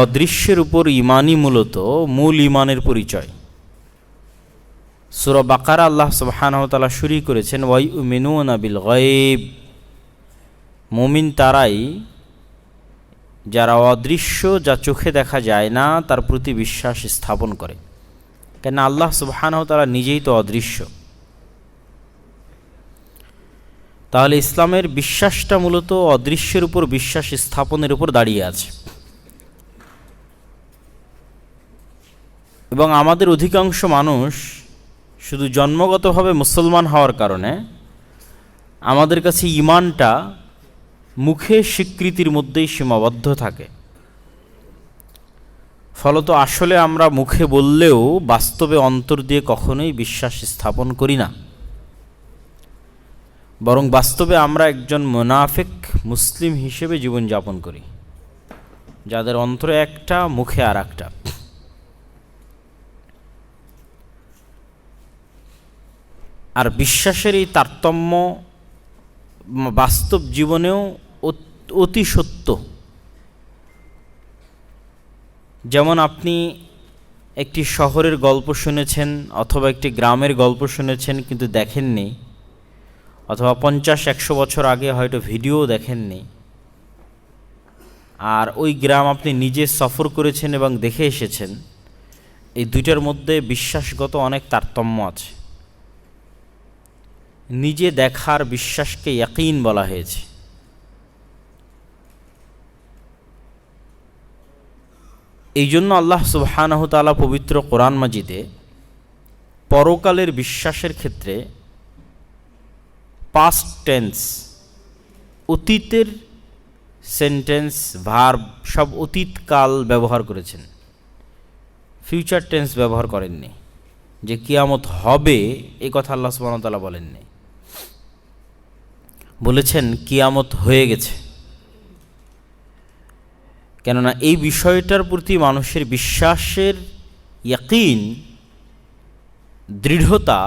অদৃশ্যের উপর ঈমানই মূলত মূল ঈমানের পরিচয়। সূরা বাকারা আল্লাহ সুবহানাহু ওয়া তাআলা শুরু করেছেন ওয়ায়ুমিনুনা বিল গায়ব। মুমিন তারাই যারা অদৃশ্য, যা চোখে দেখা যায় না, তার প্রতি বিশ্বাস স্থাপন করে। কেন আল্লাহ সুবহানাহু ওয়া তাআলা নিজেই তো অদৃশ্য। তাহলে ইসলামের বিশ্বাসটা মূলত অদৃশ্যের উপর বিশ্বাস স্থাপনের উপর দাঁড়িয়ে আছে। এবং আমাদের অধিকাংশ মানুষ শুধু জন্মগতভাবে মুসলমান হওয়ার কারণে আমাদের কাছে ঈমানটা মুখে স্বীকৃতির মধ্যেই সীমাবদ্ধ থাকে। ফলত আসলে আমরা মুখে বললেও বাস্তবে অন্তর দিয়ে কখনোই বিশ্বাস স্থাপন করি না, বরং বাস্তবে আমরা একজন মুনাফিক মুসলিম হিসেবে জীবনযাপন করি, যাদের অন্তরে একটা, মুখে আর একটা। আর বিশ্বাসের এই তারতম্য বাস্তব জীবনেও অতি সত্য। যেমন আপনি একটি শহরের গল্প শুনেছেন অথবা একটি গ্রামের গল্প শুনেছেন কিন্তু দেখেননি, অথবা 50-100 বছর আগে হয়তো ভিডিও দেখেননি, আর ওই গ্রাম আপনি নিজে সফর করেছেন এবং দেখে এসেছেন, এই দুইটার মধ্যে বিশ্বাসগত অনেক তারতম্য আছে। নিজে দেখার বিশ্বাসকে ইয়াকিন বলা হয়েছে। এই জন্য আল্লাহ সুবহানাহু ওয়া তাআলা পবিত্র কোরআন মাজিদে পরকালের বিশ্বাসের ক্ষেত্রে পাস্ট টেন্স, অতীতের সেন্টেন্স, ভার্ব সব অতীতকাল ব্যবহার করেছেন, ফিউচার টেন্স ব্যবহার করেননি। যে কিয়ামত হবে এই কথা আল্লাহ সুবহানাহু ওয়া তাআলা বলেননি, বলেছেন কিয়ামত হয়ে গেছে। কেননা এই বিষয়টার প্রতি মানুষের বিশ্বাসের ইয়াকিন, দৃঢ়তা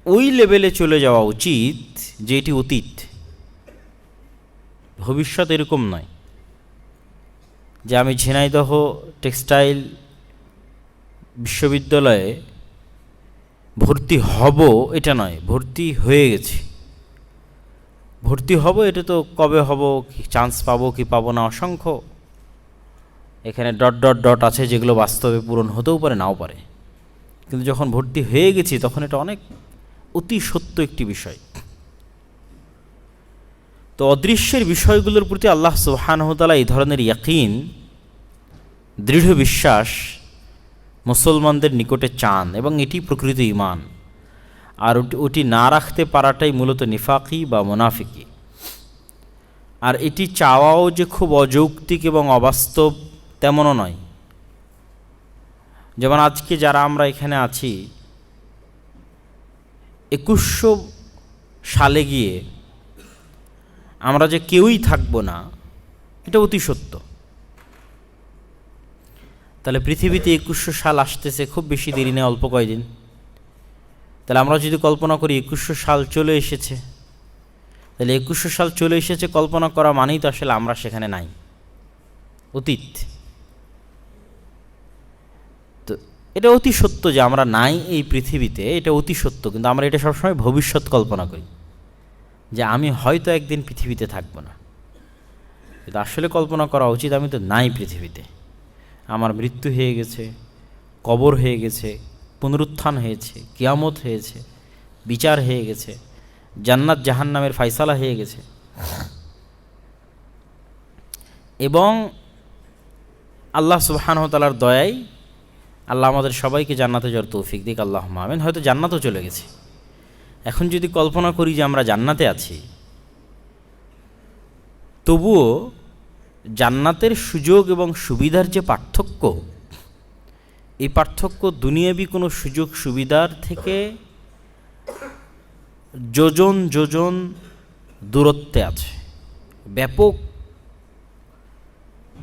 ওই লেভেলে চলে যাওয়া উচিত যে এটি অতীত, ভবিষ্যৎ এরকম নয়। যে আমি ঝিনাইদহ টেক্সটাইল বিশ্ববিদ্যালয়ে ভর্তি হব এটা নয়, ভর্তি হয়ে গেছি। ভর্তি হব এটা তো কবে হব, কি চান্স পাবো কি পাবো না, অসংখ্য এখানে ডট ডট ডট আছে যেগুলো বাস্তবে পূরণ হতেও পারে নাও পারে। কিন্তু যখন ভর্তি হয়ে গেছি তখন এটা অনেক অতি সত্য একটি বিষয়। তো অদৃশ্যের বিষয়গুলোর প্রতি আল্লাহ সুবহানাহু ওয়া তাআলা এই ধরনের ইয়াকিন, দৃঢ় বিশ্বাস মুসলমানদের নিকটে চান, এবং এটি প্রকৃত ঈমান। আর ওটি না রাখতে পারাটাই মূলত নিফাকি বা মুনাফিকি। আর এটি চাওয়াও যে খুব অযৌক্তিক এবং অবাস্তব তেমনও নয়। যেমন আজকে যারা আমরা এখানে আছি, 2100 সালে গিয়ে আমরা যে কেউই থাকবো না, এটা অতি সত্য। তাহলে পৃথিবীতে 2100 সাল আসতেছে, খুব বেশি দেরি নেই, অল্প কয়দিন। তাহলে আমরা যদি কল্পনা করি 2100 সাল চলে এসেছে, তাহলে 2100 সাল চলে এসেছে কল্পনা করা মানেই তো আসলে আমরা সেখানে নাই, অতীত। তো এটা অতি সত্য যে আমরা নাই এই পৃথিবীতে, এটা অতি সত্য। কিন্তু আমরা এটা সবসময় ভবিষ্যৎ কল্পনা করি যে আমি হয়তো একদিন পৃথিবীতে থাকবো না। কিন্তু আসলে কল্পনা করা উচিত আমি তো নাই পৃথিবীতে, আমার মৃত্যু হয়ে গেছে, কবর হয়ে গেছে, পুনরুত্থান হয়েছে, কিয়ামত হয়েছে, বিচার হয়ে গেছে, জান্নাত জাহান্নামের ফায়সালা হয়ে গেছে। এবং আল্লাহ সুবহানাহু ওয়া তাআলার দয়ায় আল্লাহ আমাদের সবাইকে জান্নাতে যাওয়ার তৌফিক দিক, আল্লাহুম্মা আমিন। হয়তো জান্নাতও চলে গেছে। এখন যদি কল্পনা করি যে আমরা জান্নাতে আছি, তবুও জান্নাতের সুযোগ এবং সুবিধার যে পার্থক্য, এই পার্থক্য দুনিয়াবি কোনো সুযোগ সুবিধার থেকে যোজন যোজন দূরত্বে আছে, ব্যাপক।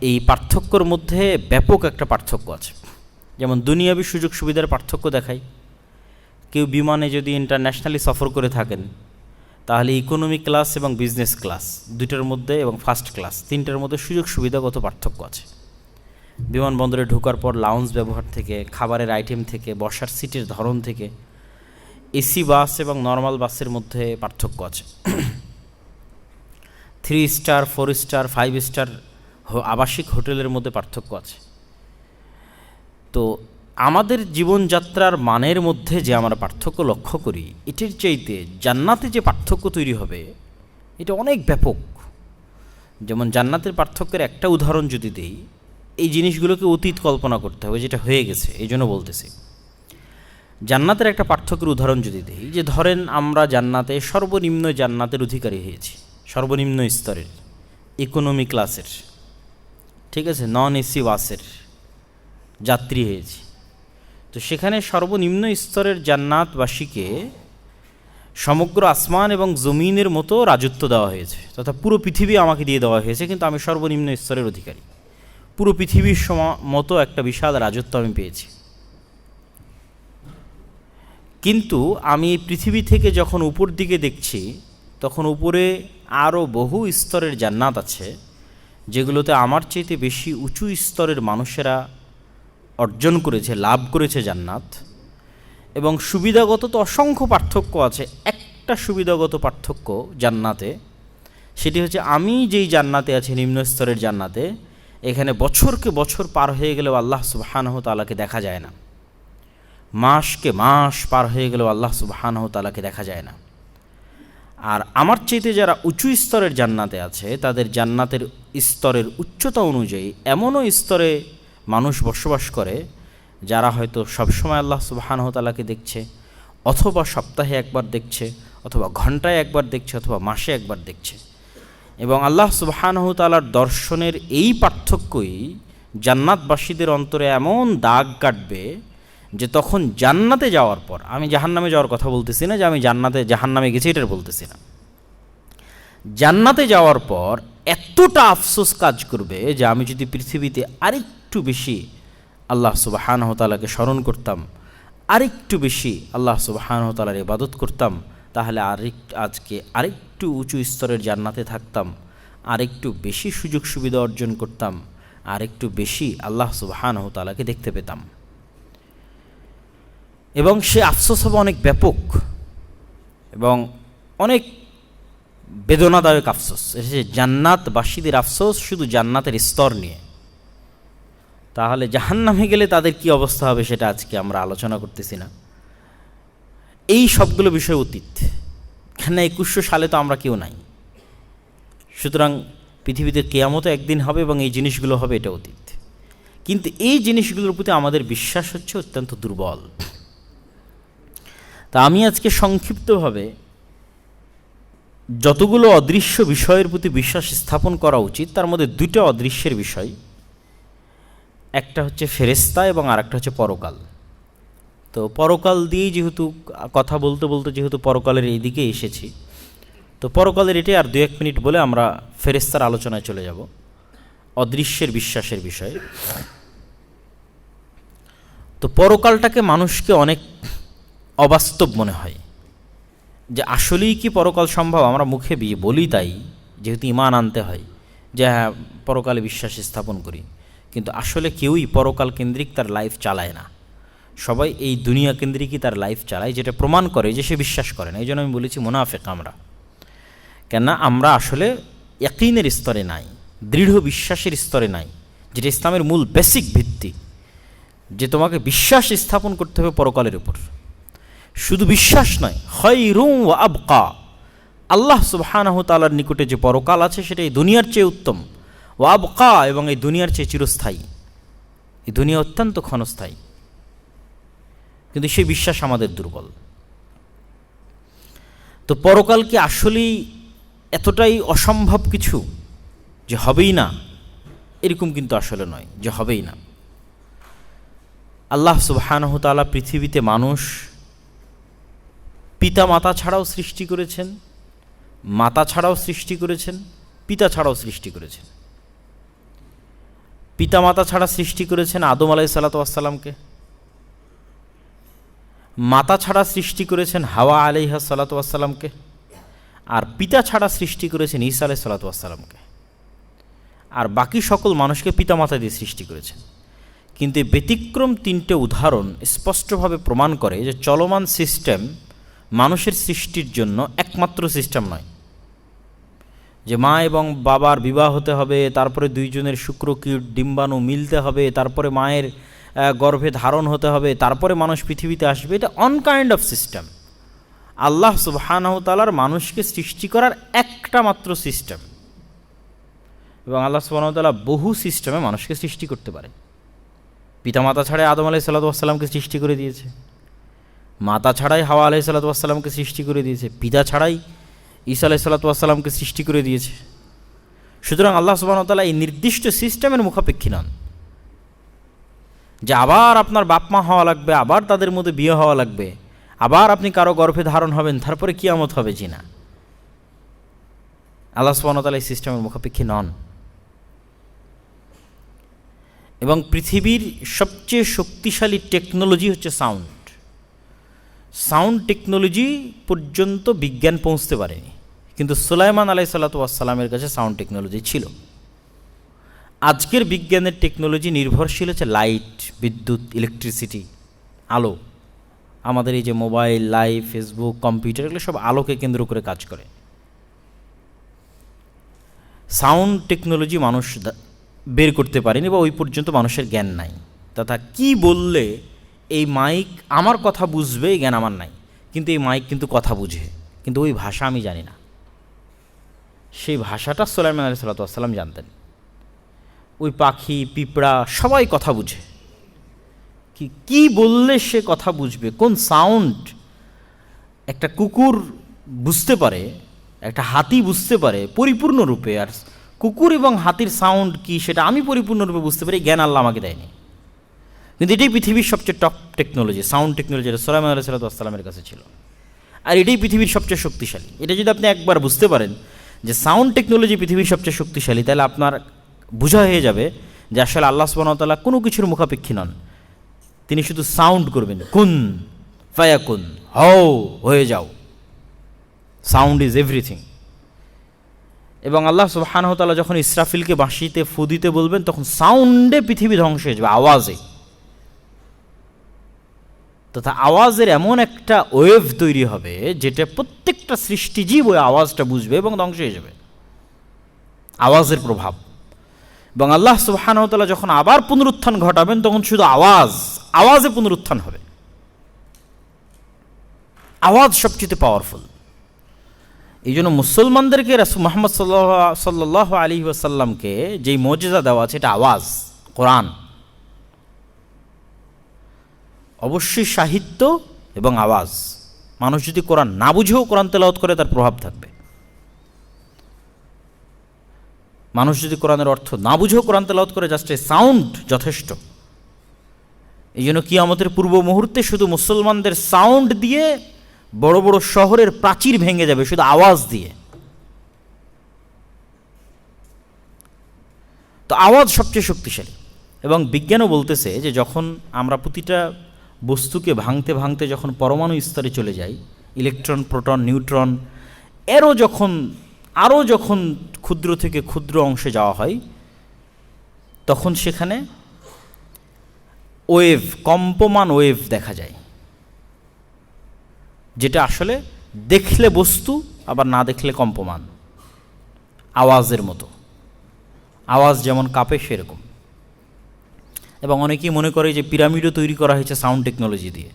এই পার্থক্যর মধ্যে ব্যাপক একটা পার্থক্য আছে। যেমন দুনিয়াবি সুযোগ সুবিধার পার্থক্য দেখাই, কেউ বিমানে যদি ইন্টারন্যাশনালি সফর করে থাকেন, তাহলে ইকোনমি ক্লাস এবং বিজনেস ক্লাস দুইটার মধ্যে, এবং ফার্স্ট ক্লাস, তিনটার মধ্যে সুযোগ সুবিধাগত পার্থক্য আছে। বিমানবন্দরে ঢোকার পর লাউঞ্জ ব্যবহার থেকে, খাবারের আইটেম থেকে, বসার সিটের ধরন থেকে এসি বাস এবং নর্মাল বাসের মধ্যে পার্থক্য আছে। 3 স্টার, 4 স্টার, 5 স্টার আবাসিক হোটেলের মধ্যে পার্থক্য আছে। তো আমাদের জীবনযাত্রার মানের মধ্যে যে আমরা পার্থক্য লক্ষ্য করি, এটির চাইতে জান্নাতে যে পার্থক্য তৈরি হবে এটা অনেক ব্যাপক। যেমন জান্নাতের পার্থক্যের একটা উদাহরণ যদি দিই, এই জিনিসগুলোকে অতীত কল্পনা করতে হবে, যেটা হয়ে গেছে, এই জন্য বলতেছি। জান্নাতের একটা পার্থক্যের উদাহরণ যদি দিই, যে ধরেন আমরা জান্নাতে সর্বনিম্ন জান্নাতের অধিকারী হয়েছি, সর্বনিম্ন স্তরের, ইকোনমি ক্লাসের, ঠিক আছে, নন এসি বাসের যাত্রী হয়েছি। তো সেখানে সর্বনিম্ন স্তরের জান্নাতবাসীকে সমগ্র আসমান এবং জমিনের মতো রাজত্ব দেওয়া হয়েছে, তথা পুরো পৃথিবী আমাকে দিয়ে দেওয়া হয়েছে, কিন্তু আমি সর্বনিম্ন স্তরের অধিকারী। পুরো পৃথিবীর মতো একটা বিশাল রাজত্ব আমি পেয়েছি। কিন্তু আমি এই পৃথিবী থেকে যখন উপর দিকে দেখছি, তখন উপরে আরও বহু স্তরের জান্নাত আছে, যেগুলোতে আমার চাইতে বেশি উঁচু স্তরের মানুষেরা অর্জন করেছে, লাভ করেছে জান্নাত। এবং সুবিধাগত তো অসংখ্য পার্থক্য আছে। একটা সুবিধাগত পার্থক্য জান্নাতে, সেটি হচ্ছে আমি যেই জান্নাতে আছি, নিম্ন স্তরের জান্নাতে, এখানে বছরকে বছর পার হয়ে গেলেও আল্লাহ সুবহানাহু তাআলাকে দেখা যায় না, মাসকে মাস পার হয়ে গেলেও আল্লাহ সুবহানাহু তাআলাকে দেখা যায় না। আর আমার চাইতে যারা উঁচু স্তরের জান্নাতে আছে, তাদের জান্নাতের স্তরের উচ্চতা অনুযায়ী এমনও স্তরে মানুষ বসবাস করে যারা হয়তো সবসময় আল্লাহ সুবহানাহু তাআলাকে দেখছে, অথবা সপ্তাহে একবার দেখছে, অথবা ঘন্টায় একবার দেখছে, অথবা মাসে একবার দেখছে। এবং আল্লাহ সুবহানাহু তাআলার দর্শনের এই পার্থক্যই জান্নাতবাসীদের অন্তরে এমন দাগ কাটবে যে তখন জান্নাতে যাওয়ার পর, আমি জাহান্নামে যাওয়ার কথা বলতেছি না, যে আমি জাহান্নামে গেছি এটার বলতেছি না, জান্নাতে যাওয়ার পর এতটা আফসোস কাজ করবে যে আমি যদি পৃথিবীতে আরেকটু বেশি আল্লাহ সুবহানাহু তাআলাকে স্মরণ করতাম, আরেকটু বেশি আল্লাহ সুবহানাহু তাআলার ইবাদত করতাম, তাহলে আজকে আরেকটু উঁচু স্তরের জান্নাতে থাকতাম, আরেকটু বেশি সুযোগ সুবিধা অর্জন করতাম, আরেকটু বেশি আল্লাহ সুবহানাহু তাআলাকে দেখতে পেতাম। এবং সে আফসোস হবে অনেক ব্যাপক এবং অনেক বেদনাদায়ক আফসোস। এসে জান্নাতবাসীদের আফসোস শুধু জান্নাতের স্তর নিয়ে। তাহলে জাহান্নামে গেলে তাদের কি অবস্থা হবে সেটা আজকে আমরা আলোচনা করতেছি না। এই সবগুলো বিষয় অতীত। কেন 2100 সালে তো আমরা কেউ নাই, সুতরাং পৃথিবীতে কিয়ামত একদিন হবে এবং এই জিনিসগুলো হবে, এটা অতীত। কিন্তু এই জিনিসগুলোর প্রতি আমাদের বিশ্বাস হচ্ছে অত্যন্ত দুর্বল। তা আমি আজকে সংক্ষিপ্তভাবে যতগুলো অদৃশ্য বিষয়ের প্রতি বিশ্বাস স্থাপন করা উচিত, তার মধ্যে দুটো অদৃশ্যের বিষয়, একটা হচ্ছে ফেরেশতা এবং আরেকটা হচ্ছে পরকাল। তো পরকাল দিয়েই যেহেতু কথা বলতে বলতে যেহেতু পরকালের এই দিকে এসেছি, তো পরকালের এটাই আর 2-1 মিনিট বলে আমরা ফেরেশতার আলোচনায় চলে যাব, অদৃশ্যের বিশ্বাসের বিষয়ে। তো পরকালটাকে মানুষকে অনেক অবাস্তব মনে হয়, যে আসলেই কি পরকাল সম্ভব? আমরা মুখে বলি তাই, যেহেতু ঈমান আনতে হয়, যে হ্যাঁ পরকালে বিশ্বাস স্থাপন করি, কিন্তু আসলে কেউই পরকাল কেন্দ্রিক তার লাইফ চালায় না। সবাই এই দুনিয়া কেন্দ্রিকই তার লাইফ চালায়, যেটা প্রমাণ করে যে সে বিশ্বাস করে না। এই জন্য আমি বলেছি মুনাফিক আমরা। কেননা আমরা আসলে ইয়াকিনের স্তরে নাই, দৃঢ় বিশ্বাসের স্তরে নাই, যেটা ইসলামের মূল বেসিক ভিত্তি, যে তোমাকে বিশ্বাস স্থাপন করতে হবে পরকালের উপর। শুধু বিশ্বাস নয়, খায়রুন ওয়া আবকা, আল্লাহ সুবহানাহু তাআলার নিকটে যে পরকাল আছে সেটা এই দুনিয়ার চেয়ে উত্তম, ওয়া আবকা, এবং এই দুনিয়ার চেয়ে চিরস্থায়ী। এই দুনিয়া অত্যন্ত ক্ষণস্থায়ী, কিন্তু সেই বিশ্বাস আমাদের দুর্বল। তো পরকাল কি আসলেই এতটাই অসম্ভব কিছু যে হবেই না? এরকম কিন্তু আসলে নয় যে হবেই না। আল্লাহ সুবহানাহু তাআলা পৃথিবীতে মানুষ পিতা মাতা ছাড়াও সৃষ্টি করেছেন, মাতা ছাড়াও সৃষ্টি করেছেন, পিতা ছাড়াও সৃষ্টি করেছেন। পিতা মাতা ছাড়া সৃষ্টি করেছেন আদম আলাইহিসসালাতু ওয়াসসালামকে, মাতা ছাড়া সৃষ্টি করেছেন হাওয়া আলাইহিসসালাতু ওয়াসসালামকে, আর পিতা ছাড়া সৃষ্টি করেছেন ঈসা আলাইহিসসালাতু ওয়াসসালামকে। আর বাকি সকল মানুষকে পিতা মাতা দিয়ে সৃষ্টি করেছেন। কিন্তু এই ব্যতিক্রম তিনটে উদাহরণ স্পষ্টভাবে প্রমাণ করে যে চলমান সিস্টেম মানুষের সৃষ্টির জন্য একমাত্র সিস্টেম নয়। যে মা এবং বাবার বিবাহ হতে হবে, তারপরে দুইজনের শুক্রকীট ডিম্বাণু মিলতে হবে, তারপরে মায়ের গর্ভে ধারণ হতে হবে, তারপরে মানুষ পৃথিবীতে আসবে, এটা অনকাইন্ড অফ সিস্টেম। আল্লাহ সুবহানাহু ওয়া তাআলার মানুষকে সৃষ্টি করার একটা মাত্র সিস্টেম, এবং আল্লাহ সুবহানাহু ওয়া তাআলা বহু সিস্টেমে মানুষকে সৃষ্টি করতে পারে। পিতামাতা ছাড়াই আদম আলাইহিস সালামকে সৃষ্টি করে দিয়েছে, মাতা ছাড়াই হাওয়া আলাইহিস সালামকে সৃষ্টি করে দিয়েছে, পিতা ছাড়াই ঈসা আলাইহিস সালামকে সৃষ্টি করে দিয়েছে। সুতরাং আল্লাহ সুবহানাহু ওয়া তাআলা এই নির্দিষ্ট সিস্টেমের মুখাপেক্ষী নন যে আবার আপনার বাপ মা হওয়া লাগবে, আবার তাদের মধ্যে বিয়ে হওয়া লাগবে, আবার আপনি কারো গর্ভে ধারণ হবেন, তারপরে কিয়ামত হবে। জি না, আল্লাহ সুবহানাহু ওয়া তাআলা এই সিস্টেমের মুখাপেক্ষী নন। এবং পৃথিবীর সবচেয়ে শক্তিশালী টেকনোলজি হচ্ছে সাউন্ড টেকনোলজি পর্যন্ত বিজ্ঞান পৌঁছতে পারেনি, কিন্তু সুলাইমান আলাইহিস সালামের কাছে সাউন্ড টেকনোলজি ছিল। আজকের বিজ্ঞানের টেকনোলজি নির্ভরশীল হচ্ছে লাইট, বিদ্যুৎ, ইলেকট্রিসিটি, আলো। আমাদের এই যে মোবাইল, লাইভ, ফেসবুক, কম্পিউটার, এগুলো সব আলোকে কেন্দ্র করে কাজ করে। সাউন্ড টেকনোলজি মানুষ বের করতে পারেনি, বা ওই পর্যন্ত মানুষের জ্ঞান নাই। তথা কি বললে এই মাইক আমার কথা বুঝবে, এই জ্ঞান আমার নাই, কিন্তু এই মাইক কিন্তু কথা বুঝে, কিন্তু ওই ভাষা আমি জানি না। সেই ভাষাটা সুলাইমান আলাইহিস সালাম জানতেন। ওই পাখি, পিঁপড়া সবাই কথা বুঝে, কি বললে সে কথা বুঝবে, কোন সাউন্ড একটা কুকুর বুঝতে পারে, একটা হাতি বুঝতে পারে পরিপূর্ণরূপে, আর কুকুর এবং হাতির সাউন্ড কি সেটা আমি পরিপূর্ণরূপে বুঝতে পারি, জ্ঞান আল্লাহ আমাকে দেয়নি। কিন্তু এটাই পৃথিবীর সবচেয়ে টপ টেকনোলজি, সাউন্ড টেকনোলজি, যেটা সুলাইমান আলাইহিস সালামের কাছে ছিল। আর এটাই পৃথিবীর সবচেয়ে শক্তিশালী। এটা যদি আপনি একবার বুঝতে পারেন যে সাউন্ড টেকনোলজি পৃথিবীর সবচেয়ে শক্তিশালী, তাহলে আপনার বোঝা হয়ে যাবে যে আসলে আল্লাহ সুবহানাহু ওয়া তাআলা কোনো কিছুর মুখাপেক্ষী নন। তিনি শুধু সাউন্ড করবেন, কুন ফায়াকুন, হও হয়ে যাও। Sound is everything. এবং আল্লাহ সুবহানাহু ওয়া তাআলা যখন ইসরাফিলকে বাঁশিতে ফু দিতে বলবেন, তখন সাউন্ডে পৃথিবী ধ্বংস হয়ে যাবে, আওয়াজে। তথা আওয়াজের এমন একটা ওয়েভ তৈরি হবে যেটা প্রত্যেকটা সৃষ্টিজীব ওই আওয়াজটা বুঝবে এবং ধ্বংস হয়ে যাবে, আওয়াজের প্রভাব। এবং আল্লাহ সুবহানাহু ওয়া তাআলা যখন আবার পুনরুত্থান ঘটাবেন, তখন শুধু আওয়াজে পুনরুত্থান হবে। আওয়াজ সবচেয়ে পাওয়ারফুল। এই জন্য মুসলমানদেরকে রাসূল মুহাম্মদ সাল্লাল্লাহু আলাইহি ওয়াসাল্লামকে যেই মুজিজা দেওয়া আছে, এটা আওয়াজ, কোরআন। অবশ্যই সাহিত্য এবং আওয়াজ। মানুষ যদি কোরআন না বুঝেও কোরআন তেলাওয়াত করে, তার প্রভাব থাকবে। মানুষ যদি কোরআনের অর্থ না বুঝেও কোরআন তেলাওয়াত করে, জাস্ট এ সাউন্ড যথেষ্ট। এই জন্য কিয়ামতের পূর্ব মুহূর্তে শুধু মুসলমানদের সাউন্ড দিয়ে বড় বড় শহরের প্রাচীর ভেঙে যাবে, শুধু আওয়াজ দিয়ে। তো আওয়াজ সবচেয়ে শক্তিশালী। এবং বিজ্ঞানও বলতেছে যে যখন আমরা প্রতিটা বস্তুকে ভাঙতে ভাঙতে যখন পরমাণু স্তরে চলে যাই, ইলেকট্রন, প্রোটন, নিউট্রন, আরও যখন ক্ষুদ্র থেকে ক্ষুদ্র অংশে যাওয়া হয়, তখন সেখানে ওয়েভ, কম্পমান ওয়েভ দেখা যায়, যেটা আসলে দেখলে বস্তু, আবার না দেখলে কম্পমান, আওয়াজের মতো। আওয়াজ যেমন কাঁপে সেরকম। এবং অনেকেই মনে করে যে পিরামিডও তৈরি করা হয়েছে সাউন্ড টেকনোলজি দিয়ে।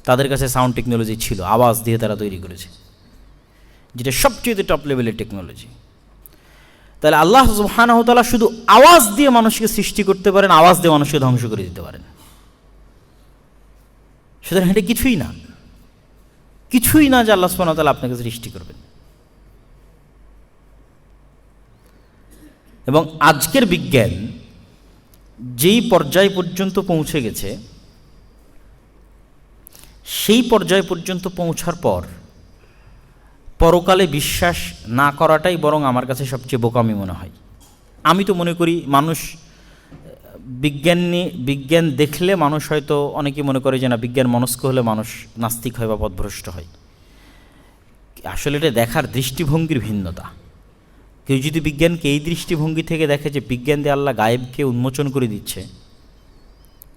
তাদের কাছে সাউন্ড টেকনোলজি ছিল, আওয়াজ দিয়ে তারা তৈরি করেছে, যেটা সবচেয়ে টপ লেভেলের টেকনোলজি। তাহলে আল্লাহ সুবহানাহু ওয়া তাআলা শুধু আওয়াজ দিয়ে মানুষকে সৃষ্টি করতে পারেন, আওয়াজ দিয়ে মানুষকে ধ্বংস করে দিতে পারেন। সুতরাং এটা কিছুই না যে আল্লাহ সুবহানাহু ওয়া তাআলা আপনাকে সৃষ্টি করবেন। এবং আজকের বিজ্ঞান যেই পর্যায় পর্যন্ত পৌঁছে গেছে, সেই পর্যায় পর্যন্ত পৌঁছার পর পরকালে বিশ্বাস না করাটাই বরং আমার কাছে সবচেয়ে বোকামি মনে হয়। আমি তো মনে করি মানুষ বিজ্ঞান দেখলে মানুষ হয়তো অনেকে মনে করে যে না, বিজ্ঞান মনস্ক হলে মানুষ নাস্তিক হয় বা পথভ্রষ্ট হয়। আসলে এটা দেখার দৃষ্টিভঙ্গির ভিন্নতা। কেউ যদি বিজ্ঞানকে এই দৃষ্টিভঙ্গি থেকে দেখে যে বিজ্ঞান দিয়ে আল্লাহ গায়েবকে উন্মোচন করে দিচ্ছে,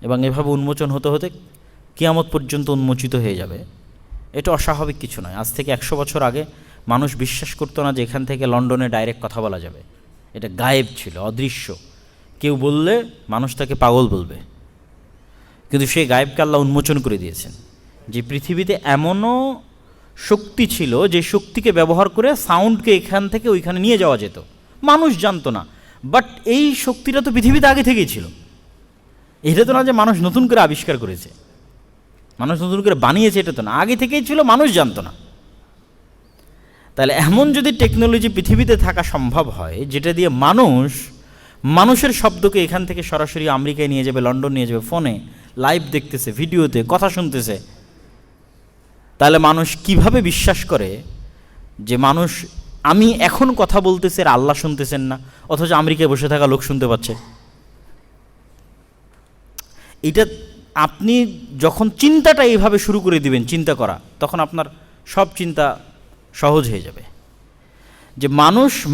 এবং এভাবে উন্মোচন হতে হতে কিয়ামত পর্যন্ত উন্মোচিত হয়ে যাবে। এটা অস্বাভাবিক কিছু নয়। আজ থেকে 100 বছর আগে মানুষ বিশ্বাস করতো না যে এখান থেকে লন্ডনে ডাইরেক্ট কথা বলা যাবে। এটা গায়েব ছিল, অদৃশ্য। কেউ বললে মানুষ তাকে পাগল বলবে। কিন্তু সেই গায়েবকে আল্লাহ উন্মোচন করে দিয়েছেন, যে পৃথিবীতে এমনও শক্তি ছিল যে শক্তিকে ব্যবহার করে সাউন্ডকে এখান থেকে ওইখানে নিয়ে যাওয়া যেত। মানুষ জানতো না, বাট এই শক্তিটা তো পৃথিবীতে আগে থেকেই ছিল। এটা তো না যে মানুষ নতুন করে আবিষ্কার করেছে, মানুষ নতুন করে বানিয়েছে, এটা তো না, আগে থেকেই ছিল, মানুষ জানতো না। তাহলে এমন যদি টেকনোলজি পৃথিবীতে থাকা সম্ভব হয়, যেটা দিয়ে মানুষের শব্দকে এখান থেকে সরাসরি আমেরিকায় নিয়ে যাবে, লন্ডন নিয়ে যাবে, ফোনে লাইভ দেখতেছে, ভিডিওতে কথা শুনতেছে, তাহলে মানুষ কিভাবে বিশ্বাস করে যে আমি এখন কথা বলতেছি আর আল্লাহ শুনতেছেন না, অথচ আমেরিকায় বসে থাকা লোক শুনতে পাচ্ছে? এটা আপনি যখন চিন্তাটা এইভাবে শুরু করে দিবেন, চিন্তা করা, তখন আপনার সব চিন্তা সহজ হয়ে যাবে। যে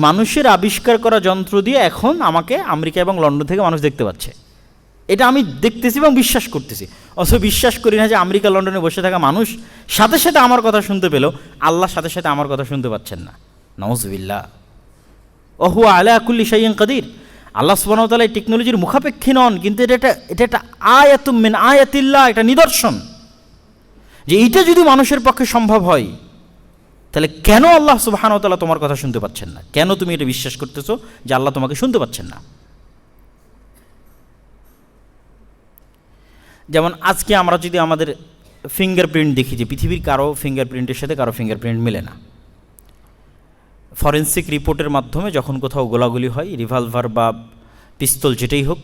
মানুষের আবিষ্কার করা যন্ত্র দিয়ে এখন আমাকে আমেরিকা এবং লন্ডন থেকে মানুষ দেখতে পাচ্ছে, এটা আমি দেখতেছি এবং বিশ্বাস করতেছি। অথচ বিশ্বাস করি না যে আমেরিকা লন্ডনে বসে থাকা মানুষ সাথে সাথে আমার কথা শুনতে পেল, আল্লাহর সাথে সাথে আমার কথা শুনতে পাচ্ছেন না। নাউযুবিল্লাহ। ওহু আলা কুল্লি শাইইন কাদির। আল্লাহ সুবহানাহু ওয়া তাআলা এই টেকনোলজির মুখাপেক্ষী নন, কিন্তু এটা একটা আয়াতুম মিন আয়াতিল্লাহ, এটা নিদর্শন যে এইটা যদি মানুষের পক্ষে সম্ভব হয়, তাহলে কেন আল্লাহ সুবহানাহু ওয়া তাআলা তোমার কথা শুনতে পাচ্ছেন না? কেন তুমি এটা বিশ্বাস করতেছো যে আল্লাহ তোমাকে শুনতে পাচ্ছেন না? যেমন আজকে আমরা যদি আমাদের ফিঙ্গারপ্রিন্ট দেখি, যে পৃথিবীর কারো ফিঙ্গারপ্রিন্টের সাথে কারো ফিঙ্গারপ্রিন্ট মেলে না। ফরেন্সিক রিপোর্টের মাধ্যমে যখন কোথাও গোলাগুলি হয়, রিভলভার বা পিস্তল যেটাই হোক,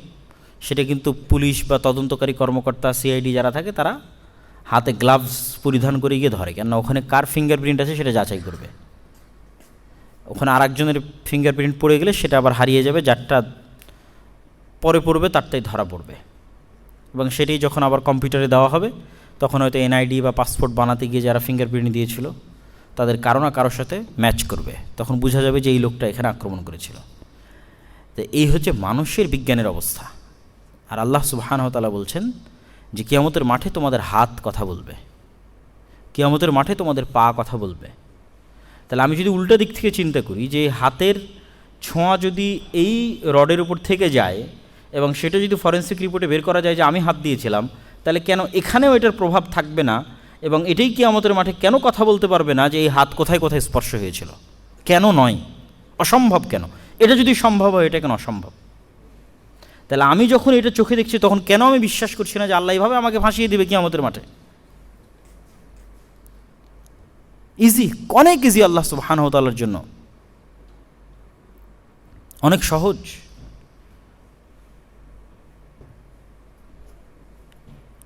সেটা কিন্তু পুলিশ বা তদন্তকারী কর্মকর্তা, সিআইডি যারা থাকে, তারা হাতে গ্লাভস পরিধান করে গিয়ে ধরে, কেননা ওখানে কার ফিঙ্গারপ্রিন্ট আছে সেটা যাচাই করবে। ওখানে আরেকজনের ফিঙ্গারপ্রিন্ট পড়ে গেলে সেটা আবার হারিয়ে যাবে, যারটা পরে পড়বে তারটাই ধরা পড়বে, এবং সেটাই যখন আবার কম্পিউটারে দেওয়া হবে, তখন হয়তো এনআইডি বা পাসপোর্ট বানাতে গিয়ে যারা ফিঙ্গারপ্রিন্ট দিয়েছিল তাদের কারো না কারোর সাথে ম্যাচ করবে, তখন বোঝা যাবে যে এই লোকটা এখানে আক্রমণ করেছিল। তো এই হচ্ছে মানুষের বিজ্ঞানের অবস্থা। আর আল্লাহ সুবহানাহু ওয়া তাআলা বলছেন যে কিয়ামতের মাঠে তোমাদের হাত কথা বলবে, কিয়ামতের মাঠে তোমাদের পা কথা বলবে। তাহলে আমি যদি উল্টা দিক থেকে চিন্তা করি, যে হাতের ছোঁয়া যদি এই রডের উপর থেকে যায় এবং সেটা যদি ফরেন্সিক রিপোর্টে বের করা যায় যে আমি হাত দিয়েছিলাম, তাহলে কেন এখানেও এটার প্রভাব থাকবে না? এবং এটাই কিয়ামতের মাঠে কেন কথা বলতে পারবে না যে এই হাত কোথায় কোথায় স্পর্শ হয়েছিল? কেন নয়? অসম্ভব কেন? এটা যদি সম্ভব হয়, এটা কেন অসম্ভব? তাহলে আমি যখন এটা চোখে দেখছি, তখন কেন আমি বিশ্বাস করছি না যে আল্লাহ এইভাবে আমাকে ফাঁসিয়ে দিবে কিয়ামতের মাঠে? ইজি, অনেক ইজি আল্লাহ সুবহানাহু ওয়া তাআলার জন্য, অনেক সহজ।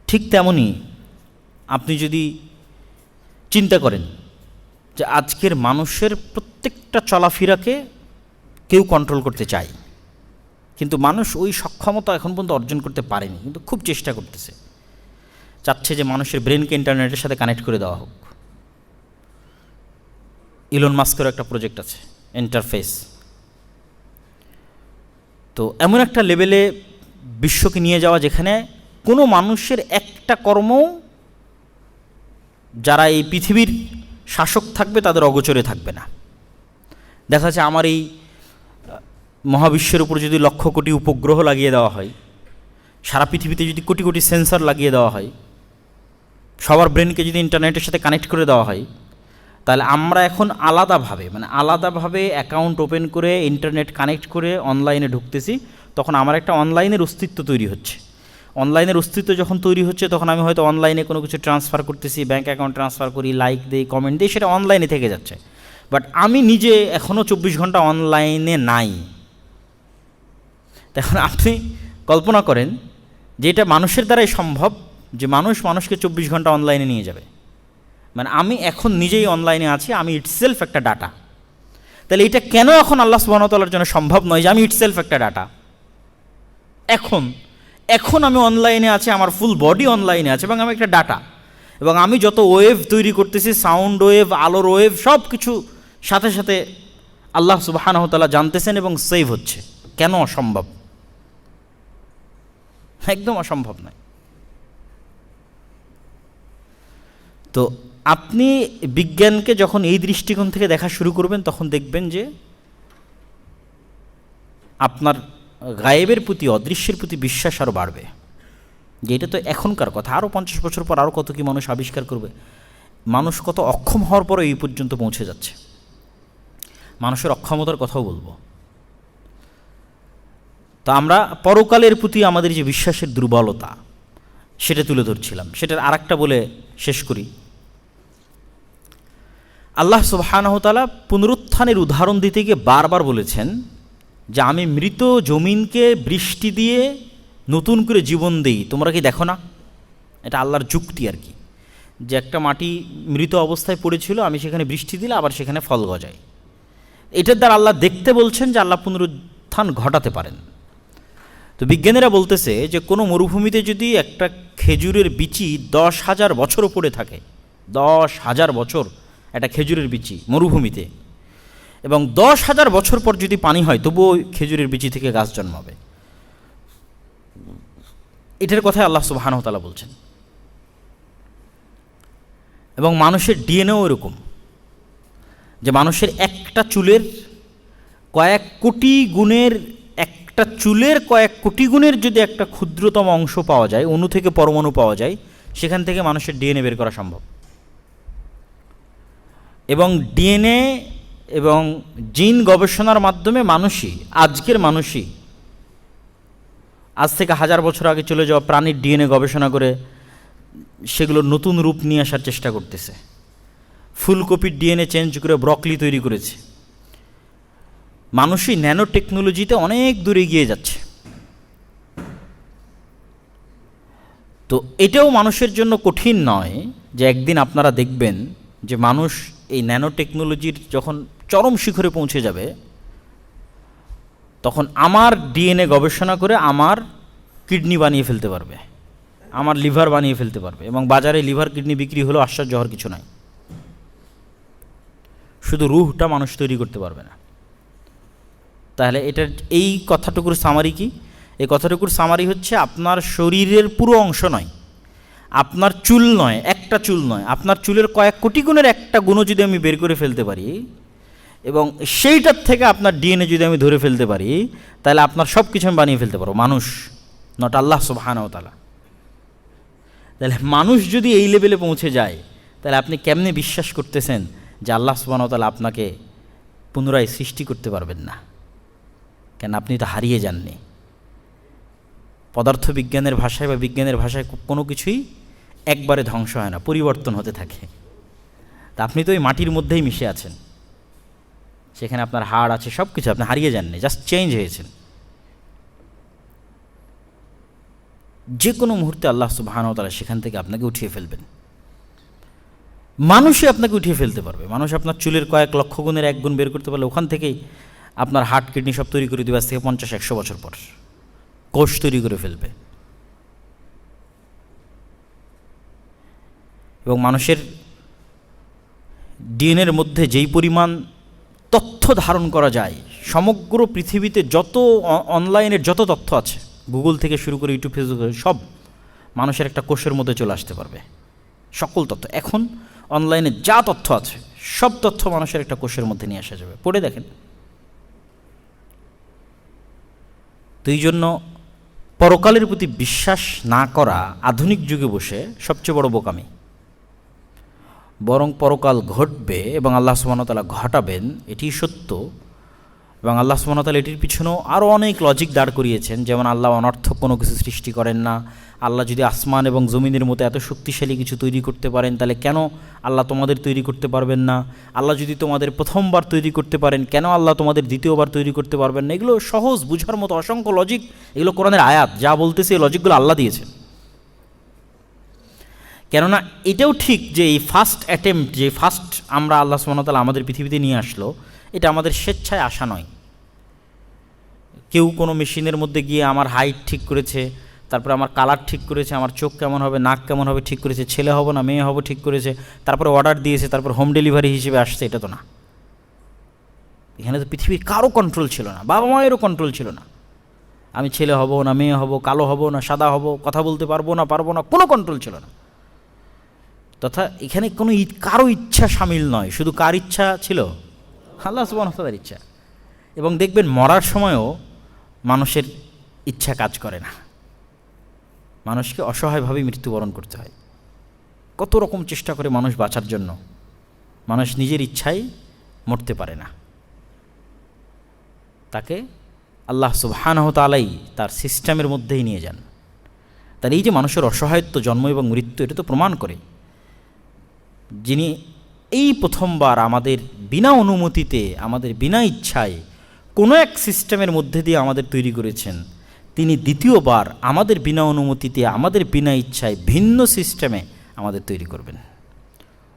ঠিক তেমনই আপনি যদি চিন্তা করেন যে আজকের মানুষের প্রত্যেকটা চলাফেরাকে কেউ কন্ট্রোল করতে চায়, কিন্তু মানুষ ওই সক্ষমতা এখন পর্যন্ত অর্জন করতে পারেনি, কিন্তু খুব চেষ্টা করতেছে, চাচ্ছে যে মানুষের ব্রেনকে ইন্টারনেটের সাথে কানেক্ট করে দেওয়া হোক। ইলন মাস্কের একটা প্রজেক্ট আছে, ইন্টারফেস। তো এমন একটা লেভেলে বিশ্বকে নিয়ে যাওয়া যেখানে কোনো মানুষের একটা কর্ম যারা এই পৃথিবীর শাসক থাকবে তাদের অগোচরে থাকবে না। দেখা যাচ্ছে আমার এই মহাবিশ্বের উপর যদি লক্ষ কোটি উপগ্রহ লাগিয়ে দেওয়া হয়, সারা পৃথিবীতে যদি কোটি কোটি সেন্সর লাগিয়ে দেওয়া হয়, সবার ব্রেনকে যদি ইন্টারনেটের সাথে কানেক্ট করে দেওয়া হয়, তাহলে আমরা এখন আলাদাভাবে অ্যাকাউন্ট ওপেন করে ইন্টারনেট কানেক্ট করে অনলাইনে ঢুকতেছি, তখন আমার একটা অনলাইনের অস্তিত্ব তৈরি হচ্ছে। অনলাইনের অস্তিত্ব যখন তৈরি হচ্ছে, তখন আমি হয়তো অনলাইনে কোনো কিছু ট্রান্সফার করতেছি, ব্যাঙ্ক অ্যাকাউন্ট ট্রান্সফার করি, লাইক দিই, কমেন্ট দিই, সেটা অনলাইনে থেকে যাচ্ছে। বাট আমি নিজে এখনও 24 ঘন্টা অনলাইনে নাই। এখন আপনি কল্পনা করেন যে এটা মানুষের দ্বারাই সম্ভব, যে মানুষকে 24 ঘন্টা অনলাইনে নিয়ে যাবে। মানে আমি এখন নিজেই অনলাইনে আছি, আমি ইটসেলফ একটা ডাটা। তাহলে এটা কেন এখন আল্লাহ সুবহানাহু ওয়া তাআলার জন্য সম্ভব নয় যে আমি ইটসেলফ একটা ডাটা? এখন আমি অনলাইনে আছি, আমার ফুল বডি অনলাইনে আছে এবং আমি একটা ডাটা, এবং আমি যত ওয়েভ তৈরি করতেছি, সাউন্ড ওয়েভ, আলোর ওয়েভ, সব কিছু সাথে সাথে আল্লাহ সুবহানাহু ওয়া তাআলা জানতেছেন এবং সেভ হচ্ছে। কেন অসম্ভব? একদম অসম্ভব নয়। তো আপনি বিজ্ঞানকে যখন এই দৃষ্টিকোণ থেকে দেখা শুরু করবেন, তখন দেখবেন যে আপনার গায়েবের প্রতি, অদৃশ্যের প্রতি বিশ্বাস আরও বাড়বে। যে এটা তো এখনকার কথা, আরও 50 বছর পর আরও কত কি মানুষ আবিষ্কার করবে। মানুষ কত অক্ষম হওয়ার পরও এই পর্যন্ত পৌঁছে যাচ্ছে। মানুষের অক্ষমতার কথাও বলবো। তো আমরা পরকালের প্রতি আমাদের যে বিশ্বাসের দুর্বলতা, সেটা তুলে ধরছিলাম। সেটার আরেকটা বলে শেষ করি। আল্লাহ সুবহানাহু ওয়া তাআলা পুনরুত্থানের উদাহরণ দিতে গিয়ে বারবার বলেছেন যে আমি মৃত জমিনকে বৃষ্টি দিয়ে নতুন করে জীবন দেই, তোমরা কি দেখো না? এটা আল্লাহর যুক্তি আর কি, যে একটা মাটি মৃত অবস্থায় পড়েছিল, আমি সেখানে বৃষ্টি দিলে আবার সেখানে ফল গজায়। এটার দ্বারা আল্লাহ দেখতে বলছেন যে আল্লাহ পুনরুত্থান ঘটাতে পারেন। তো বিজ্ঞানীরা বলতেছে যে কোনো মরুভূমিতে যদি একটা খেজুরের বিচি 10,000 বছরও পড়ে থাকে, 10,000 বছর একটা খেজুরের বিচি মরুভূমিতে, এবং 10,000 বছর পর যদি পানি হয়, তবুও খেজুরের বিচি থেকে গাছ জন্মাবে। এটার কথাই আল্লাহ সুবহানাহু ওয়া তাআলা বলছেন। এবং মানুষের ডিএনএও এরকম, যে মানুষের একটা চুলের কয়েক কোটি গুণের, একটা চুলের কয়েক কোটি গুণের যদি একটা ক্ষুদ্রতম অংশ পাওয়া যায়, অণু থেকে পরমাণু পাওয়া যায়, সেখান থেকে মানুষের ডিএনএ বের করা সম্ভব। এবং ডিএনএ এবং জিন গবেষণার মাধ্যমে আজকের মানুষই আজ থেকে 1000 বছর আগে চলে যাওয়া প্রাণীর ডিএনএ গবেষণা করে সেগুলোর নতুন রূপ নিয়ে আসার চেষ্টা করতেছে। ফুলকপির ডিএনএ চেঞ্জ করে ব্রকলি তৈরি করেছে। মানুষই ন্যানো টেকনোলজিতে অনেক দূরে এগিয়ে যাচ্ছে। তো এটাও মানুষের জন্য কঠিন নয় যে একদিন আপনারা দেখবেন যে মানুষ এই ন্যানো টেকনোলজির যখন চরম শিখরে পৌঁছে যাবে, তখন আমার ডিএনএ গবেষণা করে আমার কিডনি বানিয়ে ফেলতে পারবে, আমার লিভার বানিয়ে ফেলতে পারবে। এবং বাজারে লিভার কিডনি বিক্রি হলেও আশ্চর্য হওয়ার কিছু নাই। শুধু রুহটা মানুষ তৈরি করতে পারবে না। তাহলে এটার এই কথাটুকুর সামারি কি? এই কথাটুকুর সামারি হচ্ছে আপনার শরীরের পুরো অংশ নয়, আপনার চুল নয়, একটা চুল নয়, আপনার চুলের কয়েক কোটি গুণের একটা গুণও যদি আমি বের করে ফেলতে পারি, এবং সেইটার থেকে আপনার ডিএনএ যদি আমি ধরে ফেলতে পারি, তাহলে আপনার সব কিছু আমি বানিয়ে ফেলতে পারবো, মানুষ, নট আল্লাহ সুবহানাহু ওয়া তাআলা। তাহলে মানুষ যদি এই লেভেলে পৌঁছে যায়, তাহলে আপনি কেমনে বিশ্বাস করতেছেন যে আল্লাহ সুবহানাহু ওয়া তাআলা আপনাকে পুনরায় সৃষ্টি করতে পারবেন না? কেন আপনি তো হারিয়ে যাননি। পদার্থবিজ্ঞানের ভাষায় বা বিজ্ঞানের ভাষায় কোনো কিছুই একবারে ধ্বংস হয় না, পরিবর্তন হতে থাকে। তা আপনি তো ওই মাটির মধ্যেই মিশে আছেন, সেখানে আপনার হাড় আছে, সব কিছু, আপনি হারিয়ে যাননি, জাস্ট চেঞ্জ হয়েছেন। যে কোনো মুহূর্তে আল্লাহ সুবহানাহু ওয়া তাআলা সেখান থেকে আপনাকে উঠিয়ে ফেলবেন। মানুষই আপনাকে উঠিয়ে ফেলতে পারবে। মানুষ আপনার চুলের কয়েক লক্ষ গুণের 1 গুণ বের করতে পারলে ওখান থেকেই আপনার হার্ট কিডনি সব তৈরি করে দেবে। আজ থেকে 50-100 বছর পর কোষ তৈরি করে ফেলবে। এবং মানুষের ডিএনএর মধ্যে যেই পরিমাণ তথ্য ধারণ করা যায়, সমগ্র পৃথিবীতে যত অনলাইনের যত তথ্য আছে, গুগল থেকে শুরু করে ইউটিউব, ফেসবুক, সব মানুষের একটা কোষের মধ্যে চলে আসতে পারবে। সকল তথ্য, এখন অনলাইনে যা তথ্য আছে, সব তথ্য মানুষের একটা কোষের মধ্যে নিয়ে আসা যাবে। পড়ে দেখেন। তো এই জন্য পরকালের প্রতি বিশ্বাস না করা আধুনিক যুগে বসে সবচেয়ে বড় বোকামি। বরং পরকাল ঘটবে এবং আল্লাহ সুবহানাহু ওয়া তাআলা ঘটাবেন, এটি সত্য। এবং আল্লাহ সুবহানাহু ওয়া তাআলা এটির পিছনেও আরও অনেক লজিক দাঁড় করিয়েছেন। যেমন আল্লাহ অনর্থক কোনো কিছু সৃষ্টি করেন না। আল্লাহ যদি আসমান এবং জমিনের মতো এত শক্তিশালী কিছু তৈরি করতে পারেন, তাহলে কেন আল্লাহ তোমাদের তৈরি করতে পারবেন না? আল্লাহ যদি তোমাদের প্রথমবার তৈরি করতে পারেন, কেন আল্লাহ তোমাদের দ্বিতীয়বার তৈরি করতে পারবেন না? এগুলো সহজ বুঝার মতো অসংখ্য লজিক, এগুলো কোরআনের আয়াত, যা বলতেছে এই লজিকগুলো আল্লাহ দিয়েছেন। কেননা এটাও ঠিক যে এই ফার্স্ট অ্যাটেম্প্ট, যে ফার্স্ট আমরা আল্লাহ সুবহানাহু ওয়া তাআলা আমাদের পৃথিবীতে নিয়ে আসলো, এটা আমাদের স্বেচ্ছায় আসা নয়। কেউ কোনো মেশিনের মধ্যে গিয়ে আমার হাইট ঠিক করেছে, তারপরে আমার কালার ঠিক করেছে, আমার চোখ কেমন হবে, নাক কেমন হবে ঠিক করেছে, ছেলে হব না মেয়ে হব ঠিক করেছে, তারপরে অর্ডার দিয়েছে, তারপর হোম ডেলিভারি হিসেবে আসছে, এটা তো না। এখানে তো পৃথিবীর কারো কন্ট্রোল ছিল না, বাবা মায়েরও কন্ট্রোল ছিল না। আমি ছেলে হব না মেয়ে হব, কালো হব না সাদা হব, কথা বলতে পারবো না, কোনো কন্ট্রোল ছিল না। তথা এখানে কোনো কারো ইচ্ছা সামিল নয়, শুধু কার ইচ্ছা ছিল? আল্লাহ সুবহানাহু ওয়া তাআলার ইচ্ছা। এবং দেখবেন মরার সময়ও মানুষের ইচ্ছা কাজ করে না, মানুষকে অসহায়ভাবে মৃত্যুবরণ করতে হয়। কত রকম চেষ্টা করে মানুষ বাঁচার জন্য, মানুষ নিজের ইচ্ছায় মরতে পারে না, তাকে আল্লাহ সুবহানাহু ওয়া তাআলাই তার সিস্টেমের মধ্যেই নিয়ে যান। তার এই যে মানুষের অসহায়ত্ব, জন্ম এবং মৃত্যু, এটা তো প্রমাণ করে যিনি এই প্রথমবার আমাদের বিনা অনুমতিতে, আমাদের বিনা ইচ্ছায় কোনো এক সিস্টেমের মধ্যে দিয়ে আমাদের তৈরি করেছেন, তিনি দ্বিতীয়বার আমাদের বিনা অনুমতিতে, আমাদের বিনা ইচ্ছায় ভিন্ন সিস্টেমে আমাদের তৈরি করবেন।